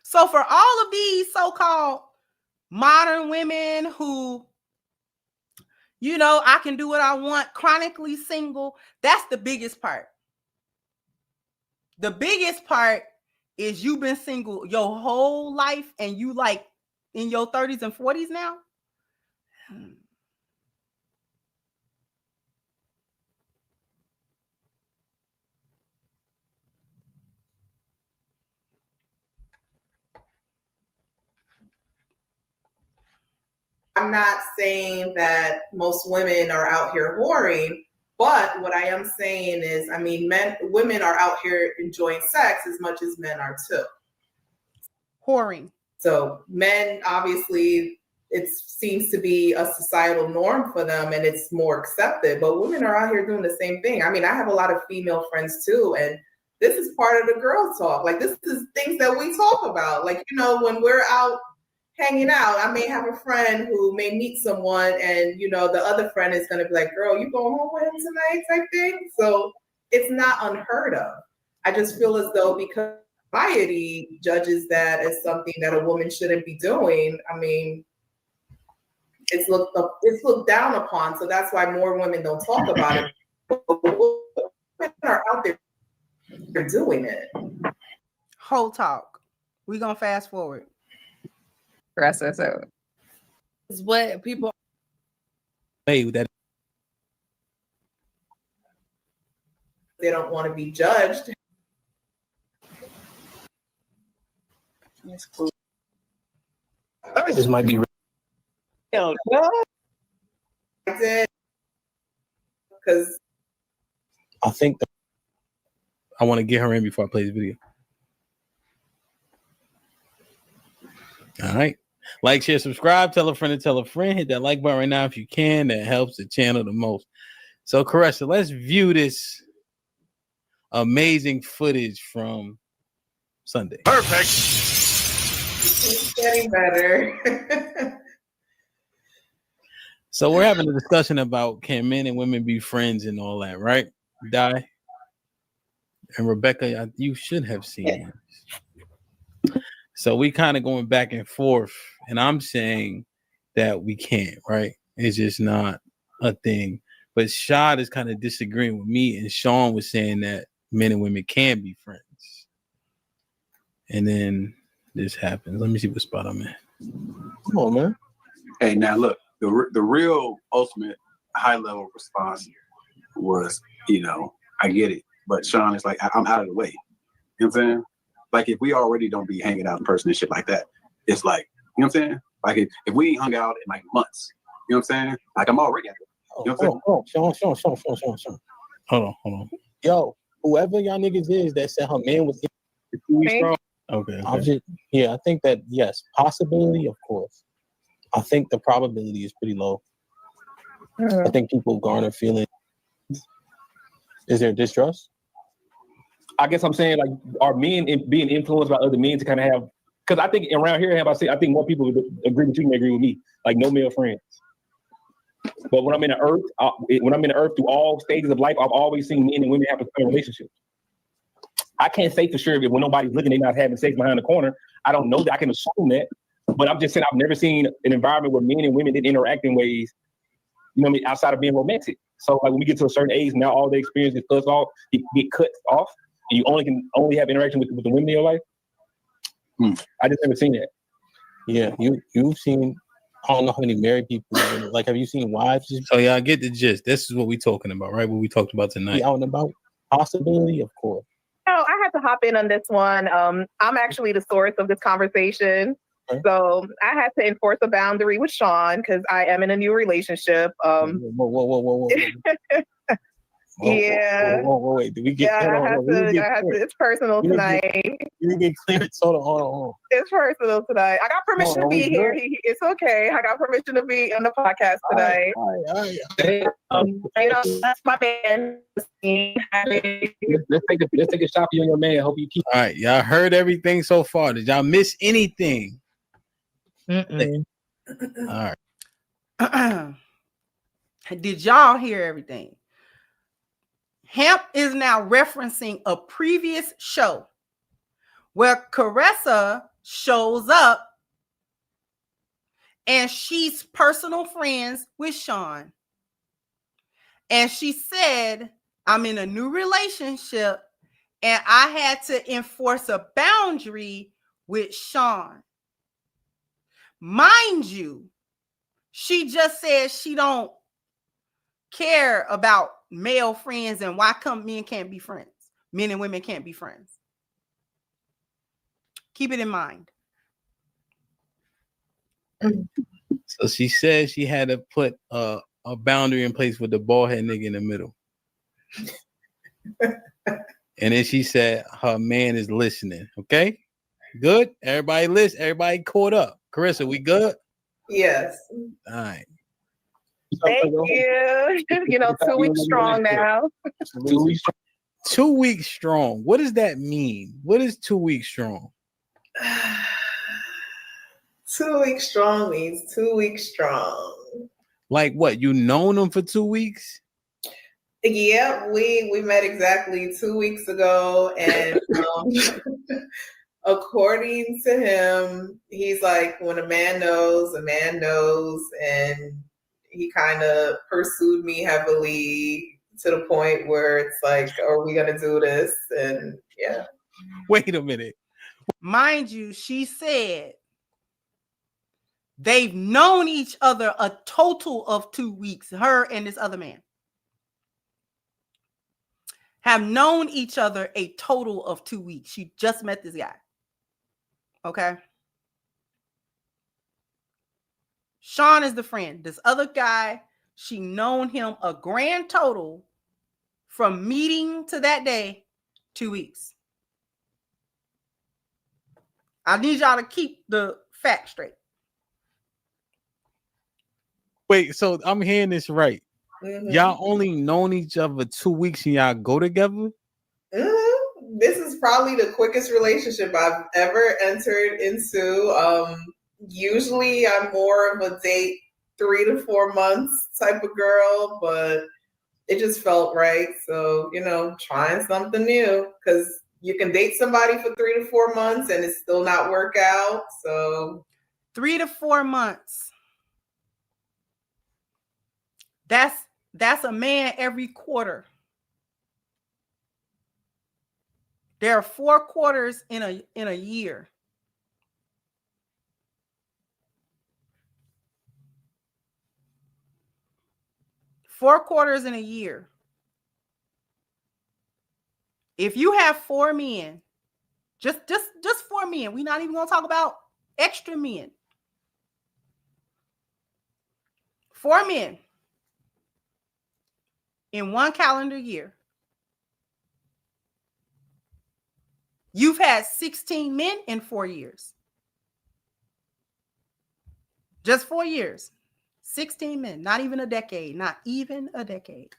So for all of these so-called modern women who, you know, I can do what I want, chronically single, that's the biggest part. The biggest part is you've been single your whole life and you like in your 30s and 40s now. I'm not saying that most women are out here whoring, but what I am saying is, I mean, women are out here enjoying sex as much as men are too. Whoring. So men, obviously, it seems to be a societal norm for them and it's more accepted, but women are out here doing the same thing. I mean, I have a lot of female friends too, and this is part of the girl talk. Like, this is things that we talk about. Like, you know, when we're out hanging out, I may have a friend who may meet someone and, you know, the other friend is going to be like, girl, you going home with him tonight type thing. So it's not unheard of. I just feel as though because society judges that as something that a woman shouldn't be doing, I mean, it's looked down upon. So that's why more women don't talk about it. Women are out there, they're doing it. Whole talk. We're going to fast forward. So Is what people that They don't want to be judged. this might be Because I think I want to get her in before I play this video. All right. Like, share, subscribe, tell a friend to tell a friend. Hit that like button right now if you can. That helps the channel the most. So, Caressa, let's view this amazing footage from Sunday. Perfect. it's getting better. So we're having a discussion about can men and women be friends and all that, right? Di and Rebecca, you should have seen this. So we kind of going back and forth, and I'm saying that we can't, right? It's just not a thing. But Shad is kind of disagreeing with me, and Sean was saying that men and women can be friends. And then this happens. Let me see what spot I'm in. Come on, man. Hey, now look, the real ultimate high level response was, you know, I get it, but Sean is like, I'm out of the way. You know what I'm saying? Like, if we already don't be hanging out in person and shit like that, it's like, you know what I'm saying? Like, if we ain't hung out in like months, you know what I'm saying? Like, I'm already out of the way. You know what I'm saying? Sean. Hold on. Yo, whoever y'all niggas is that said her man was 2 weeks strong. Okay. I think that, yes, possibility, of course. I think the probability is pretty low. I think people garner feelings. Is there distrust? I guess I'm saying, like, are men being influenced by other men to kind of have? Because I think around here, I think more people would agree with you than agree with me. Like, no male friends. But when I'm in the earth, through all stages of life, I've always seen men and women have a relationship. I can't say for sure that when nobody's looking, they're not having sex behind the corner. I don't know that. I can assume that. But I'm just saying, I've never seen an environment where men and women didn't interact in ways, you know what I mean, outside of being romantic. So, like, when we get to a certain age, now all the experience is cut off, get cut off, and you only have interaction with the women in your life. I just never seen that. Yeah, you've seen. I don't know how many married people. Like, have you seen wives? So y'all get the gist. This is what we talking about, right? What we talked about tonight. Out and about. Possibility, of course. Oh, I had to hop in on this one. I'm actually the source of this conversation. Okay. So I had to enforce a boundary with Sean because I am in a new relationship. Whoa. Yeah. Whoa, wait. Did we get? Yeah, I had to. It's personal tonight. You get cleared. Hold on. It's personal tonight. I got permission to be here. It's okay. I got permission to be on the podcast tonight. All right. You know, that's my man. Let's take a shot for you and your man. I hope you keep. All right, y'all heard everything so far. Did y'all miss anything? All right. Did y'all hear everything? Hemp is now referencing a previous show where Caressa shows up and she's personal friends with Sean. And she said, I'm in a new relationship and I had to enforce a boundary with Sean. Mind you, she just said she don't care about male friends and why come men can't be friends. Men and women can't be friends. Keep it in mind. So she said she had to put a boundary in place with the bald head nigga in the middle. And then she said her man is listening. Okay, good. Everybody listen. Everybody caught up. Carissa, we good? Yes. All right. Thank you. 2 weeks strong now. 2 weeks. 2 weeks strong. What does that mean? What is 2 weeks strong? 2 weeks strong means 2 weeks strong. Like what? You known them for 2 weeks? Yeah, we met exactly 2 weeks ago, and according to him, he's like, when a man knows, and he kind of pursued me heavily to the point where it's like, are we gonna do this? And yeah. Wait a minute. Mind you, she said they've known each other a total of 2 weeks. Her and this other man have known each other a total of 2 weeks. She just met this guy. Okay. Sean is the friend. This other guy, she known him a grand total from meeting to that day, 2 weeks. I need y'all to keep the facts straight. Wait, so I'm hearing this right. Mm-hmm. Y'all only known each other 2 weeks and y'all go together? Mm-hmm. This is probably the quickest relationship I've ever entered into. Usually I'm more of a date 3 to 4 months type of girl, but it just felt right. So, trying something new, because you can date somebody for 3 to 4 months and it still not work out. So 3 to 4 months. That's a man every quarter. There are 4 quarters in a year. Four quarters in a year. If you have 4 men, just 4 men, we're not even gonna talk about extra men. 4 men in 1 calendar year. You've had 16 men in 4 years. Just 4 years. 16 men, not even a decade, not even a decade.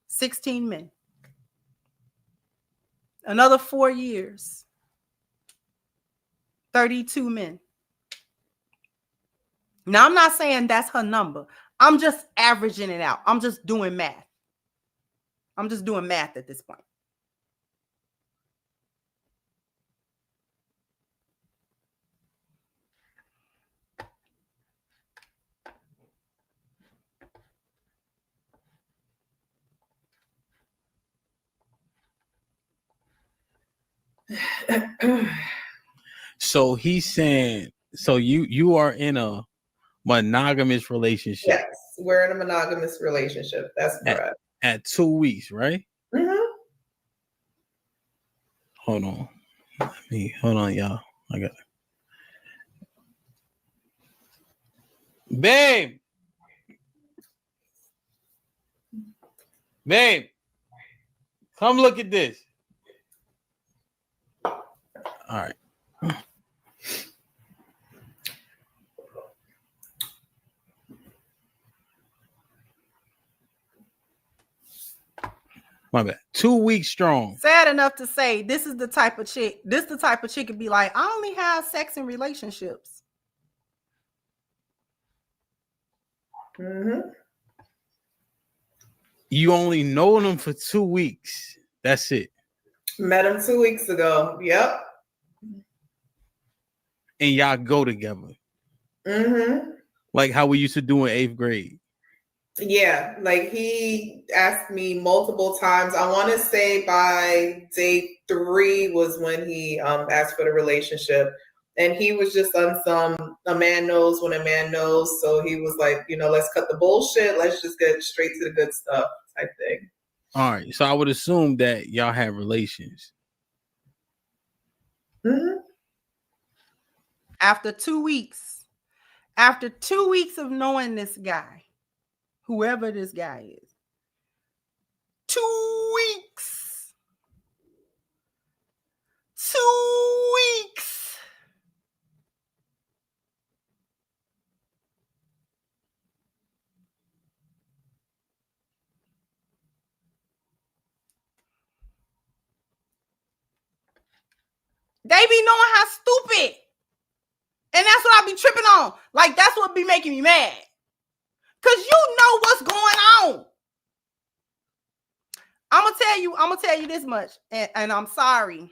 16 men. Another 4 years. 32 men. Now, I'm not saying that's her number. I'm just averaging it out. I'm just doing math. I'm just doing math at this point. So he's saying, so you are in a monogamous relationship. yes, we're in a monogamous relationship. That's correct. At 2 weeks, right? Mm-hmm. Hold on, y'all. I got it. Babe, come look at this. All right. My bad. 2 weeks strong. Sad enough to say, this is the type of chick. This the type of chick could be like, I only have sex in relationships. Mm-hmm. You only know them for 2 weeks. That's it. Met him 2 weeks ago. Yep. And y'all go together. Mm-hmm. Like how we used to do in 8th grade. Yeah, like he asked me multiple times. I want to say by day 3 was when he asked for the relationship. And he was just on some, a man knows when a man knows. So he was like, let's cut the bullshit. Let's just get straight to the good stuff type thing. All right. So I would assume that y'all have relations. Mm-hmm. After 2 weeks, After 2 weeks of knowing this guy, whoever this guy is, 2 weeks. 2 weeks. They be knowing how stupid. And that's what I be tripping on. Like, that's what be making me mad. Because you know what's going on. I'm gonna tell you this much. And I'm sorry.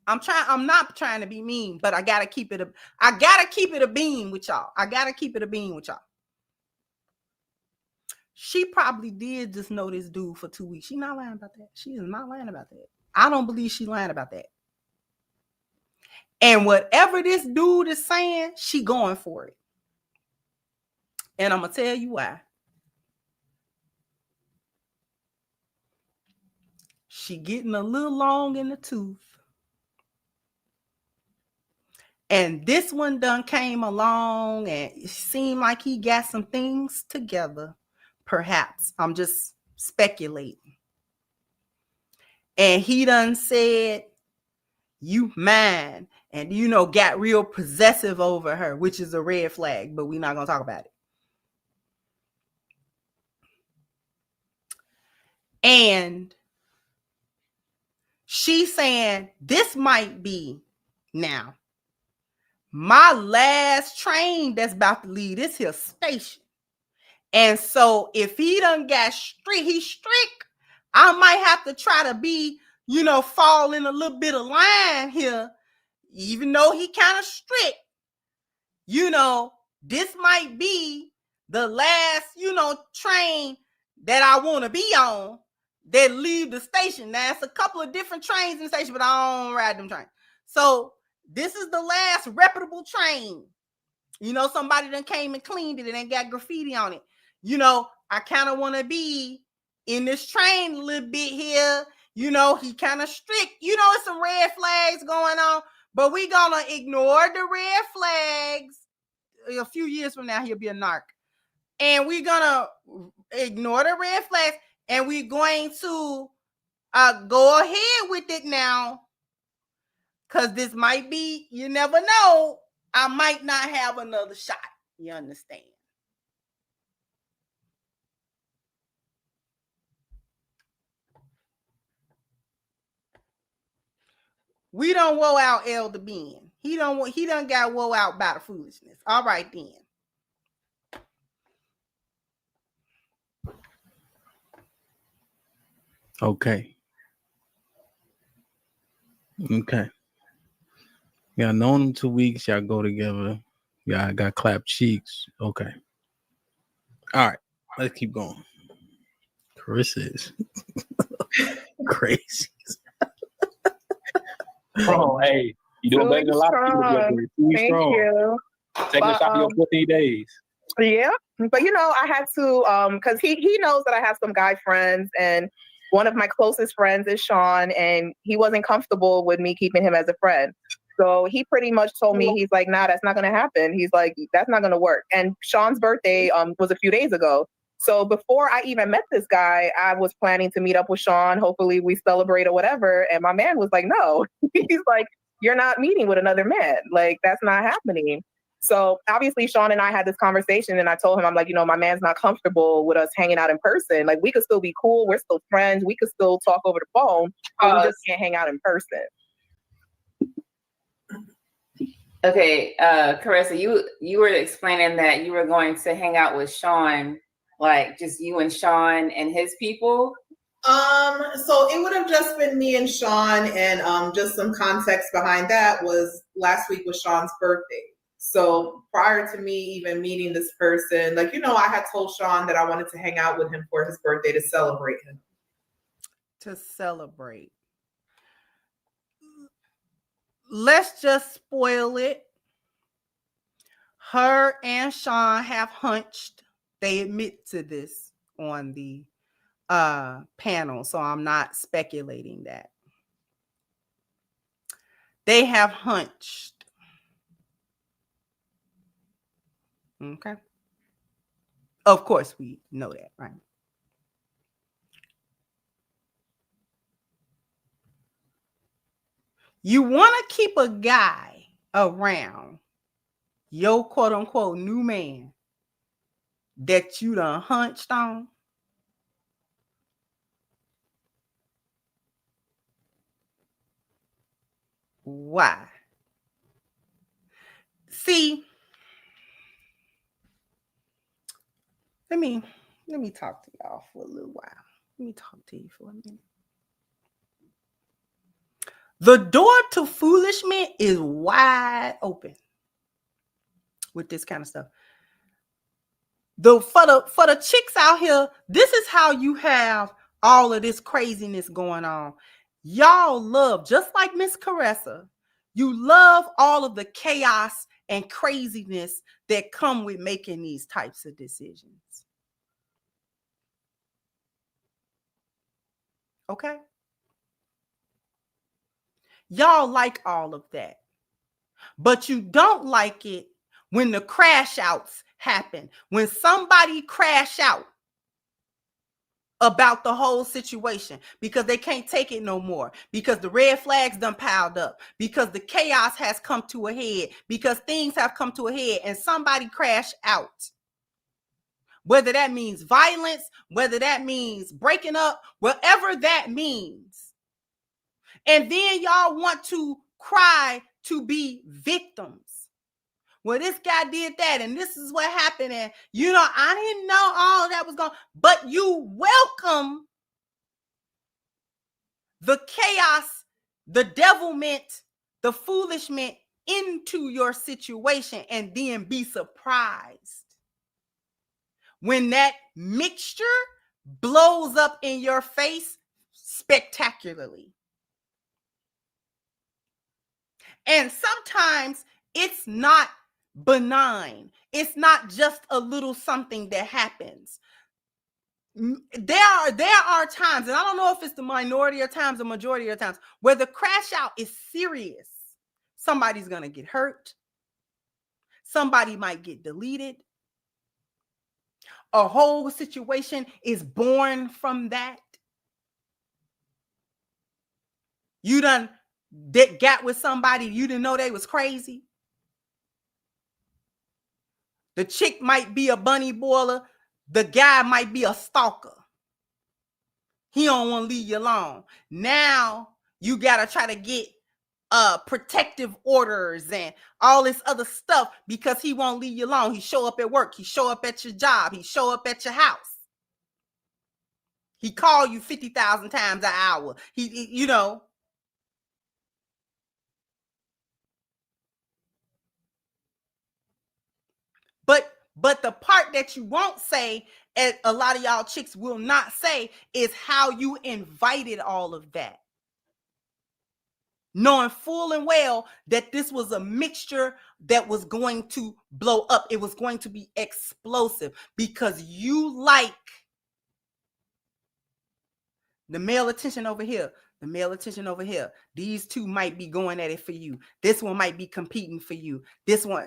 I'm not trying to be mean, but I gotta keep it a beam with y'all. She probably did just know this dude for 2 weeks. She not lying about that. She is not lying about that. I don't believe she lying about that. And whatever this dude is saying, she going for it. And I'm going to tell you why. She getting a little long in the tooth. And this one done came along and it seemed like he got some things together. Perhaps. I'm just speculating. And he done said, you mine. And, got real possessive over her, which is a red flag, but we're not going to talk about it. And she's saying, this might be now my last train that's about to leave this here station. And so if he done got he's strict, I might have to try to be, fall in a little bit of line here. Even though he kind of strict, this might be the last, train that I want to be on that leave the station. Now, it's a couple of different trains in the station, but I don't ride them trains. So this is the last reputable train. Somebody done came and cleaned it and ain't got graffiti on it. I kind of want to be in this train a little bit here. He kind of strict. It's some red flags going on. But we're going to ignore the red flags. A few years from now, he'll be a narc. And we're going to ignore the red flags. And we're going to go ahead with it now. Because this might be, you never know, I might not have another shot. You understand? We don't woe out Elder Ben. He done got woe out by the foolishness. All right then. Okay. Y'all known them 2 weeks. Y'all go together. Y'all got clapped cheeks. Okay. All right. Let's keep going. Carissa is crazy. Strong, hey, you doing better than a lot of people. Thank you. Taking a shot for your 14 days. Yeah, but I had to because he knows that I have some guy friends, and one of my closest friends is Sean, and he wasn't comfortable with me keeping him as a friend. So he pretty much told me, he's like, nah, that's not gonna happen. He's like, that's not gonna work. And Sean's birthday was a few days ago. So before I even met this guy, I was planning to meet up with Sean. Hopefully we celebrate or whatever. And my man was like, no. He's like, you're not meeting with another man. Like, that's not happening. So obviously Sean and I had this conversation, and I told him, I'm like, my man's not comfortable with us hanging out in person. Like, we could still be cool. We're still friends. We could still talk over the phone, but we just can't hang out in person. Okay, Carissa, you were explaining that you were going to hang out with Sean, like just you and Sean and his people. So it would have just been me and Sean, and just some context behind that was last week was Sean's birthday. So prior to me even meeting this person, I had told Sean that I wanted to hang out with him for his birthday to celebrate him. To celebrate. Let's just spoil it. Her and Sean have hunched. They admit to this on the panel, so I'm not speculating that. They have hunched. Okay. Of course, we know that, right? You want to keep a guy around, your quote unquote new man that you done hunched on. Why? See, let me talk to y'all for a little while. Let me talk to you for a minute. The door to foolishness is wide open with this kind of stuff. For the chicks out here, this is how you have all of this craziness going on. Y'all love, just like Miss Caressa, you love all of the chaos and craziness that come with making these types of decisions. Okay? Y'all like all of that. But you don't like it when the crash outs happen. When somebody crash out about the whole situation because they can't take it no more, because the red flags done piled up, because the chaos has come to a head, because things have come to a head and somebody crash out. Whether that means violence, whether that means breaking up, whatever that means. And then y'all want to cry to be victims. Well, this guy did that, and this is what happened, and I didn't know all that was going. But you welcome the chaos, the devilment, the foolishment into your situation, and then be surprised when that mixture blows up in your face spectacularly. And sometimes it's not benign. It's not just a little something that happens. There are times, and I don't know if it's the minority of times or majority of times, where the crash out is serious. Somebody's going to get hurt. Somebody might get deleted. A whole situation is born from that. You done got with somebody you didn't know they was crazy. The chick might be a bunny boiler. The guy might be a stalker. He don't want to leave you alone. Now you got to try to get protective orders and all this other stuff because he won't leave you alone. He show up at work. He show up at your job. He show up at your house. He call you 50,000 times an hour. He. But the part that you won't say, and a lot of y'all chicks will not say, is how you invited all of that. Knowing full and well that this was a mixture that was going to blow up. It was going to be explosive because you like the male attention over here, the male attention over here. These two might be going at it for you. This one might be competing for you. This one.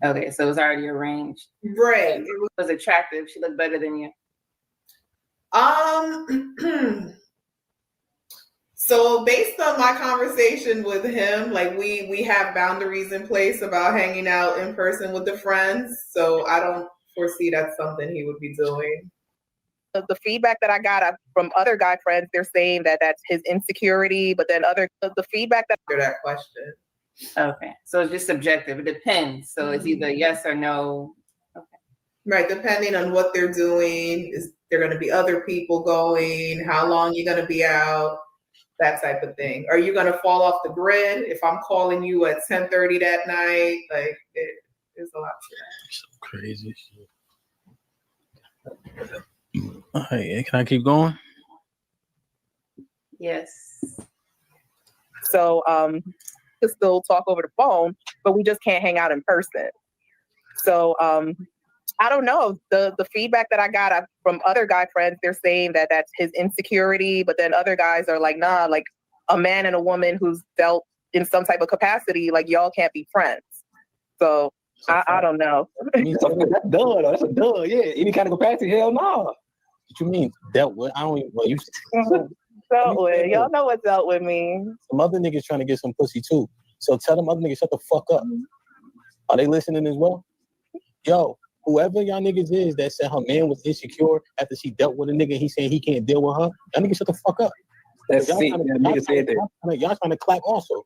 Okay, so it was already arranged. Right. It was attractive. She looked better than you. So based on my conversation with him, like we have boundaries in place about hanging out in person with the friends. So I don't foresee that's something he would be doing. The feedback that I got from other guy friends, they're saying that that's his insecurity, but then the feedback that question. Okay, so it's just subjective. It depends. So it's either yes or no. Okay. Right, depending on what they're doing. Is there going to be other people going? How long you're going to be out? That type of thing. Are you going to fall off the grid if I'm calling you at 10:30 that night? Like, there's a lot to that. Some crazy shit. All right, can I keep going? Yes. So to still talk over the phone, but we just can't hang out in person. So I don't know. The feedback that I got from other guy friends, they're saying that that's his insecurity, but then other guys are like, nah, like a man and a woman who's dealt in some type of capacity, like y'all can't be friends. So I don't know. That's done. That's a done. Yeah, any kind of capacity, hell no. What you mean dealt with? I don't even. Well, you. Dealt with. Y'all know what dealt with means. Some other niggas trying to get some pussy too. So tell them other niggas shut the fuck up. Are they listening as well? Yo, whoever y'all niggas is that said her man was insecure after she dealt with a nigga, he saying he can't deal with her. Y'all niggas shut the fuck up. That's sick. Y'all trying to clap also.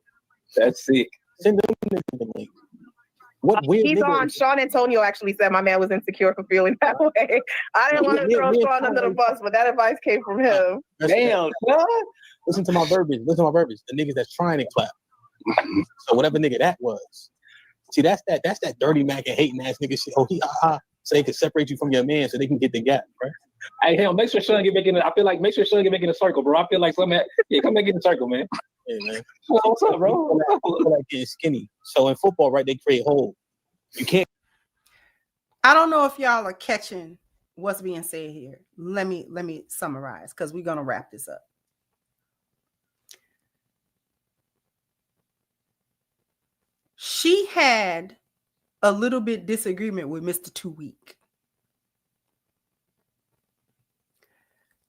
That's sick. Send them niggas the link. What weird He's nigga? on. Sean Antonio actually said my man was insecure for feeling that way. I didn't want to throw Sean under the bus, but that advice came from him. Damn, Listen to my verbiage. Listen to my verbiage. The niggas that's trying to clap. So whatever nigga that was. See, that's that dirty Mac and hating ass nigga shit. Oh, so they can separate you from your man so they can get the gap, right? Hey, hell, make sure Sean get back in. I feel like make sure Sean get back in the circle, bro. I feel like something. Yeah, come back in the circle, man. Yeah, man. What's up, bro? I feel like getting skinny. So in football, right, they create holes. You can't. I don't know if y'all are catching what's being said here. Let me summarize because we're gonna wrap this up. She had a little bit disagreement with Mr. Too Weak.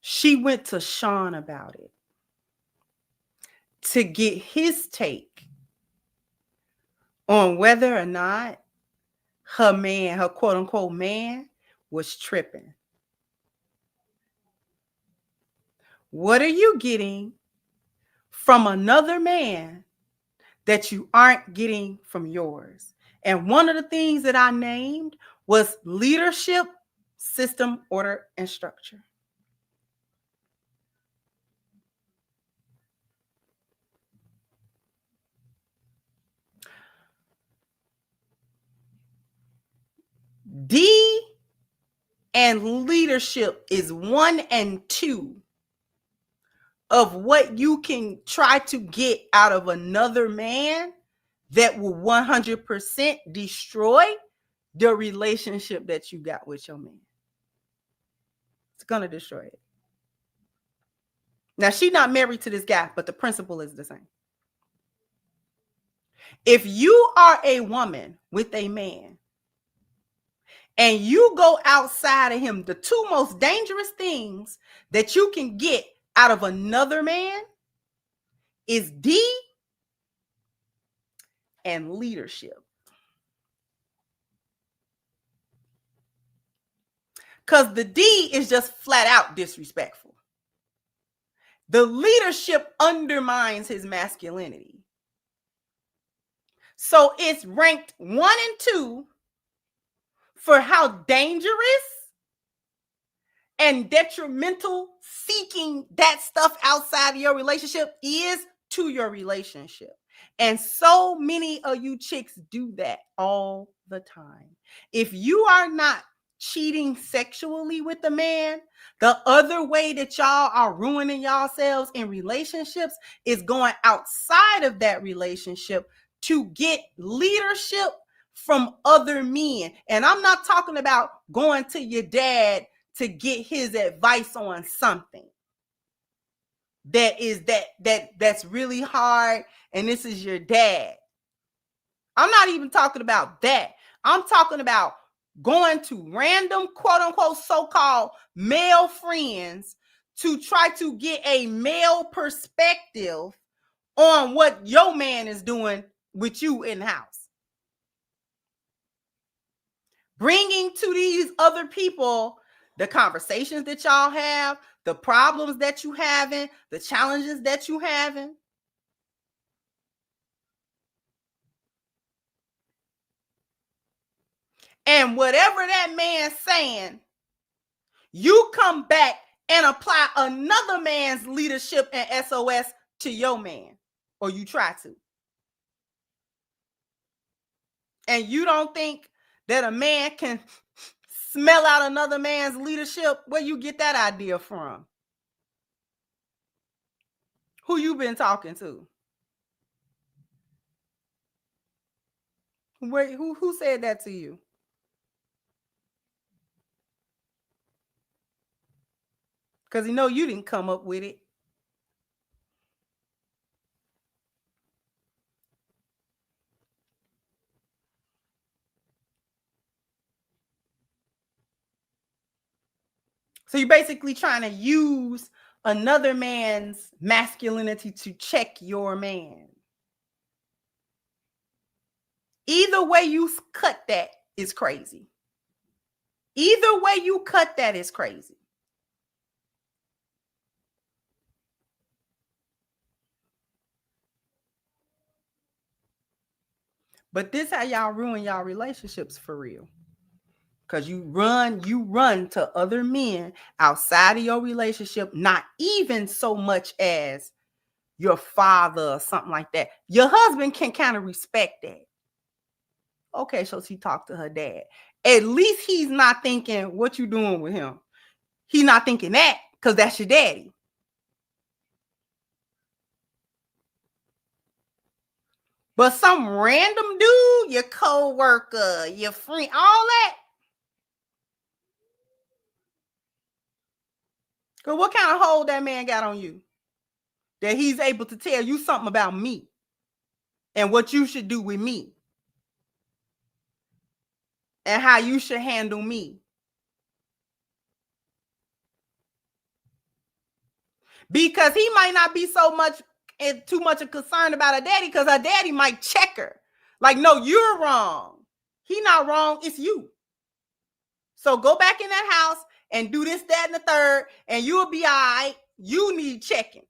She went to Sean about it to get his take on whether or not her man, her quote unquote man, was tripping. What are you getting from another man that you aren't getting from yours? And one of the things that I named was leadership, system, order, and structure. D and leadership is 1 and 2 of what you can try to get out of another man that will 100% destroy the relationship that you got with your man. It's going to destroy it. Now, she's not married to this guy, but the principle is the same. If you are a woman with a man and you go outside of him, the two most dangerous things that you can get out of another man is D and leadership. Because the D is just flat out disrespectful. The leadership undermines his masculinity. So it's ranked 1 and 2 for how dangerous and detrimental seeking that stuff outside of your relationship is to your relationship. And so many of you chicks do that all the time. If you are not cheating sexually with a man, the other way that y'all are ruining yourselves in relationships is going outside of that relationship to get leadership from other men. And I'm not talking about going to your dad to get his advice on something that's really hard and this is your dad. I'm not even talking about that. I'm talking about going to random quote unquote so-called male friends to try to get a male perspective on what your man is doing with you in the house. Bringing to these other people the conversations that y'all have, the problems that you having, the challenges that you having. And whatever that man's saying, you come back and apply another man's leadership and SOS to your man, or you try to. And you don't think that a man can smell out another man's leadership? Where you get that idea from? Who you been talking to? Who said that to you? Because he know you didn't come up with it. So you're basically trying to use another man's masculinity to check your man. Either way you cut that is crazy. Either way you cut that is crazy. But this how y'all ruin y'all relationships for real. Because you run to other men outside of your relationship, not even so much as your father or something like that. Your husband can kind of respect that. Okay, so she talked to her dad. At least he's not thinking, what you doing with him? He's not thinking that, because that's your daddy. But some random dude, your co-worker, your friend, all that. Because what kind of hold that man got on you? That he's able to tell you something about me and what you should do with me and how you should handle me. Because he might not be too much a concern about her daddy, because her daddy might check her. Like, no, you're wrong. He not wrong, it's you. So go back in that house and do this, that, and the third, and you'll be all right. You need checking.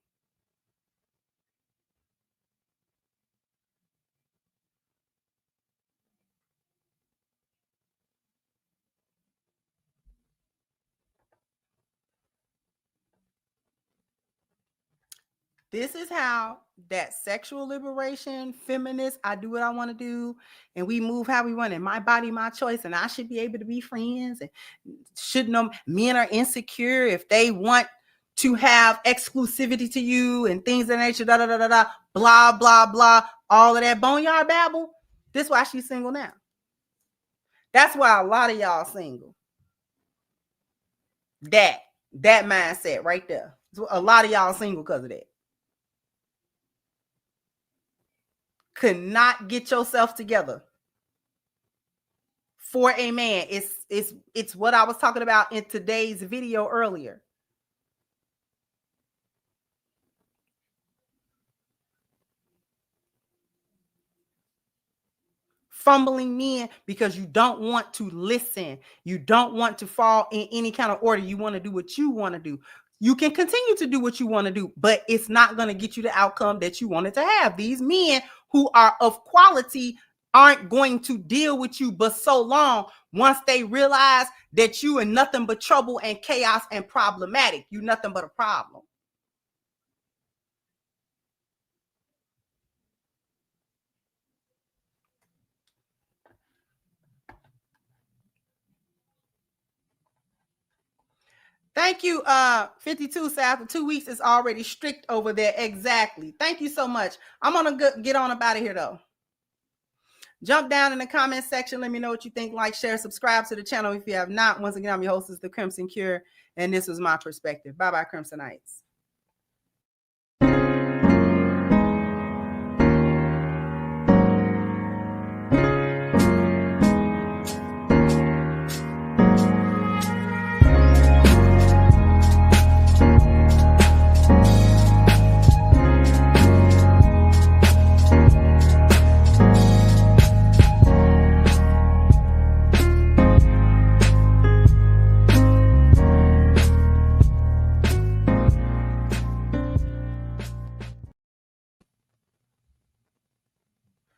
This is how that sexual liberation, feminist, I do what I want to do, and we move how we want, and my body, my choice, and I should be able to be friends. And shouldn't know men are insecure if they want to have exclusivity to you and things of that nature, da da da da da, blah blah blah, all of that boneyard babble. This is why she's single now. That's why a lot of y'all single. That mindset right there. A lot of y'all single because of that. Could not get yourself together for a man. It's what I was talking about in today's video earlier. Fumbling men because you don't want to listen. You don't want to fall in any kind of order. You want to do what you want to do. You can continue to do what you want to do, but it's not going to get you the outcome that you wanted to have. These men who are of quality aren't going to deal with you but so long once they realize that you are nothing but trouble and chaos and problematic. You nothing but a problem. Thank you, 52. So after 2 weeks, it's already strict over there. Exactly. Thank you so much. I'm going to get on up out of here, though. Jump down in the comment section. Let me know what you think. Like, share, subscribe to the channel if you have not. Once again, I'm your hostess, The Crimson Cure, and this was my perspective. Bye-bye, Crimsonites.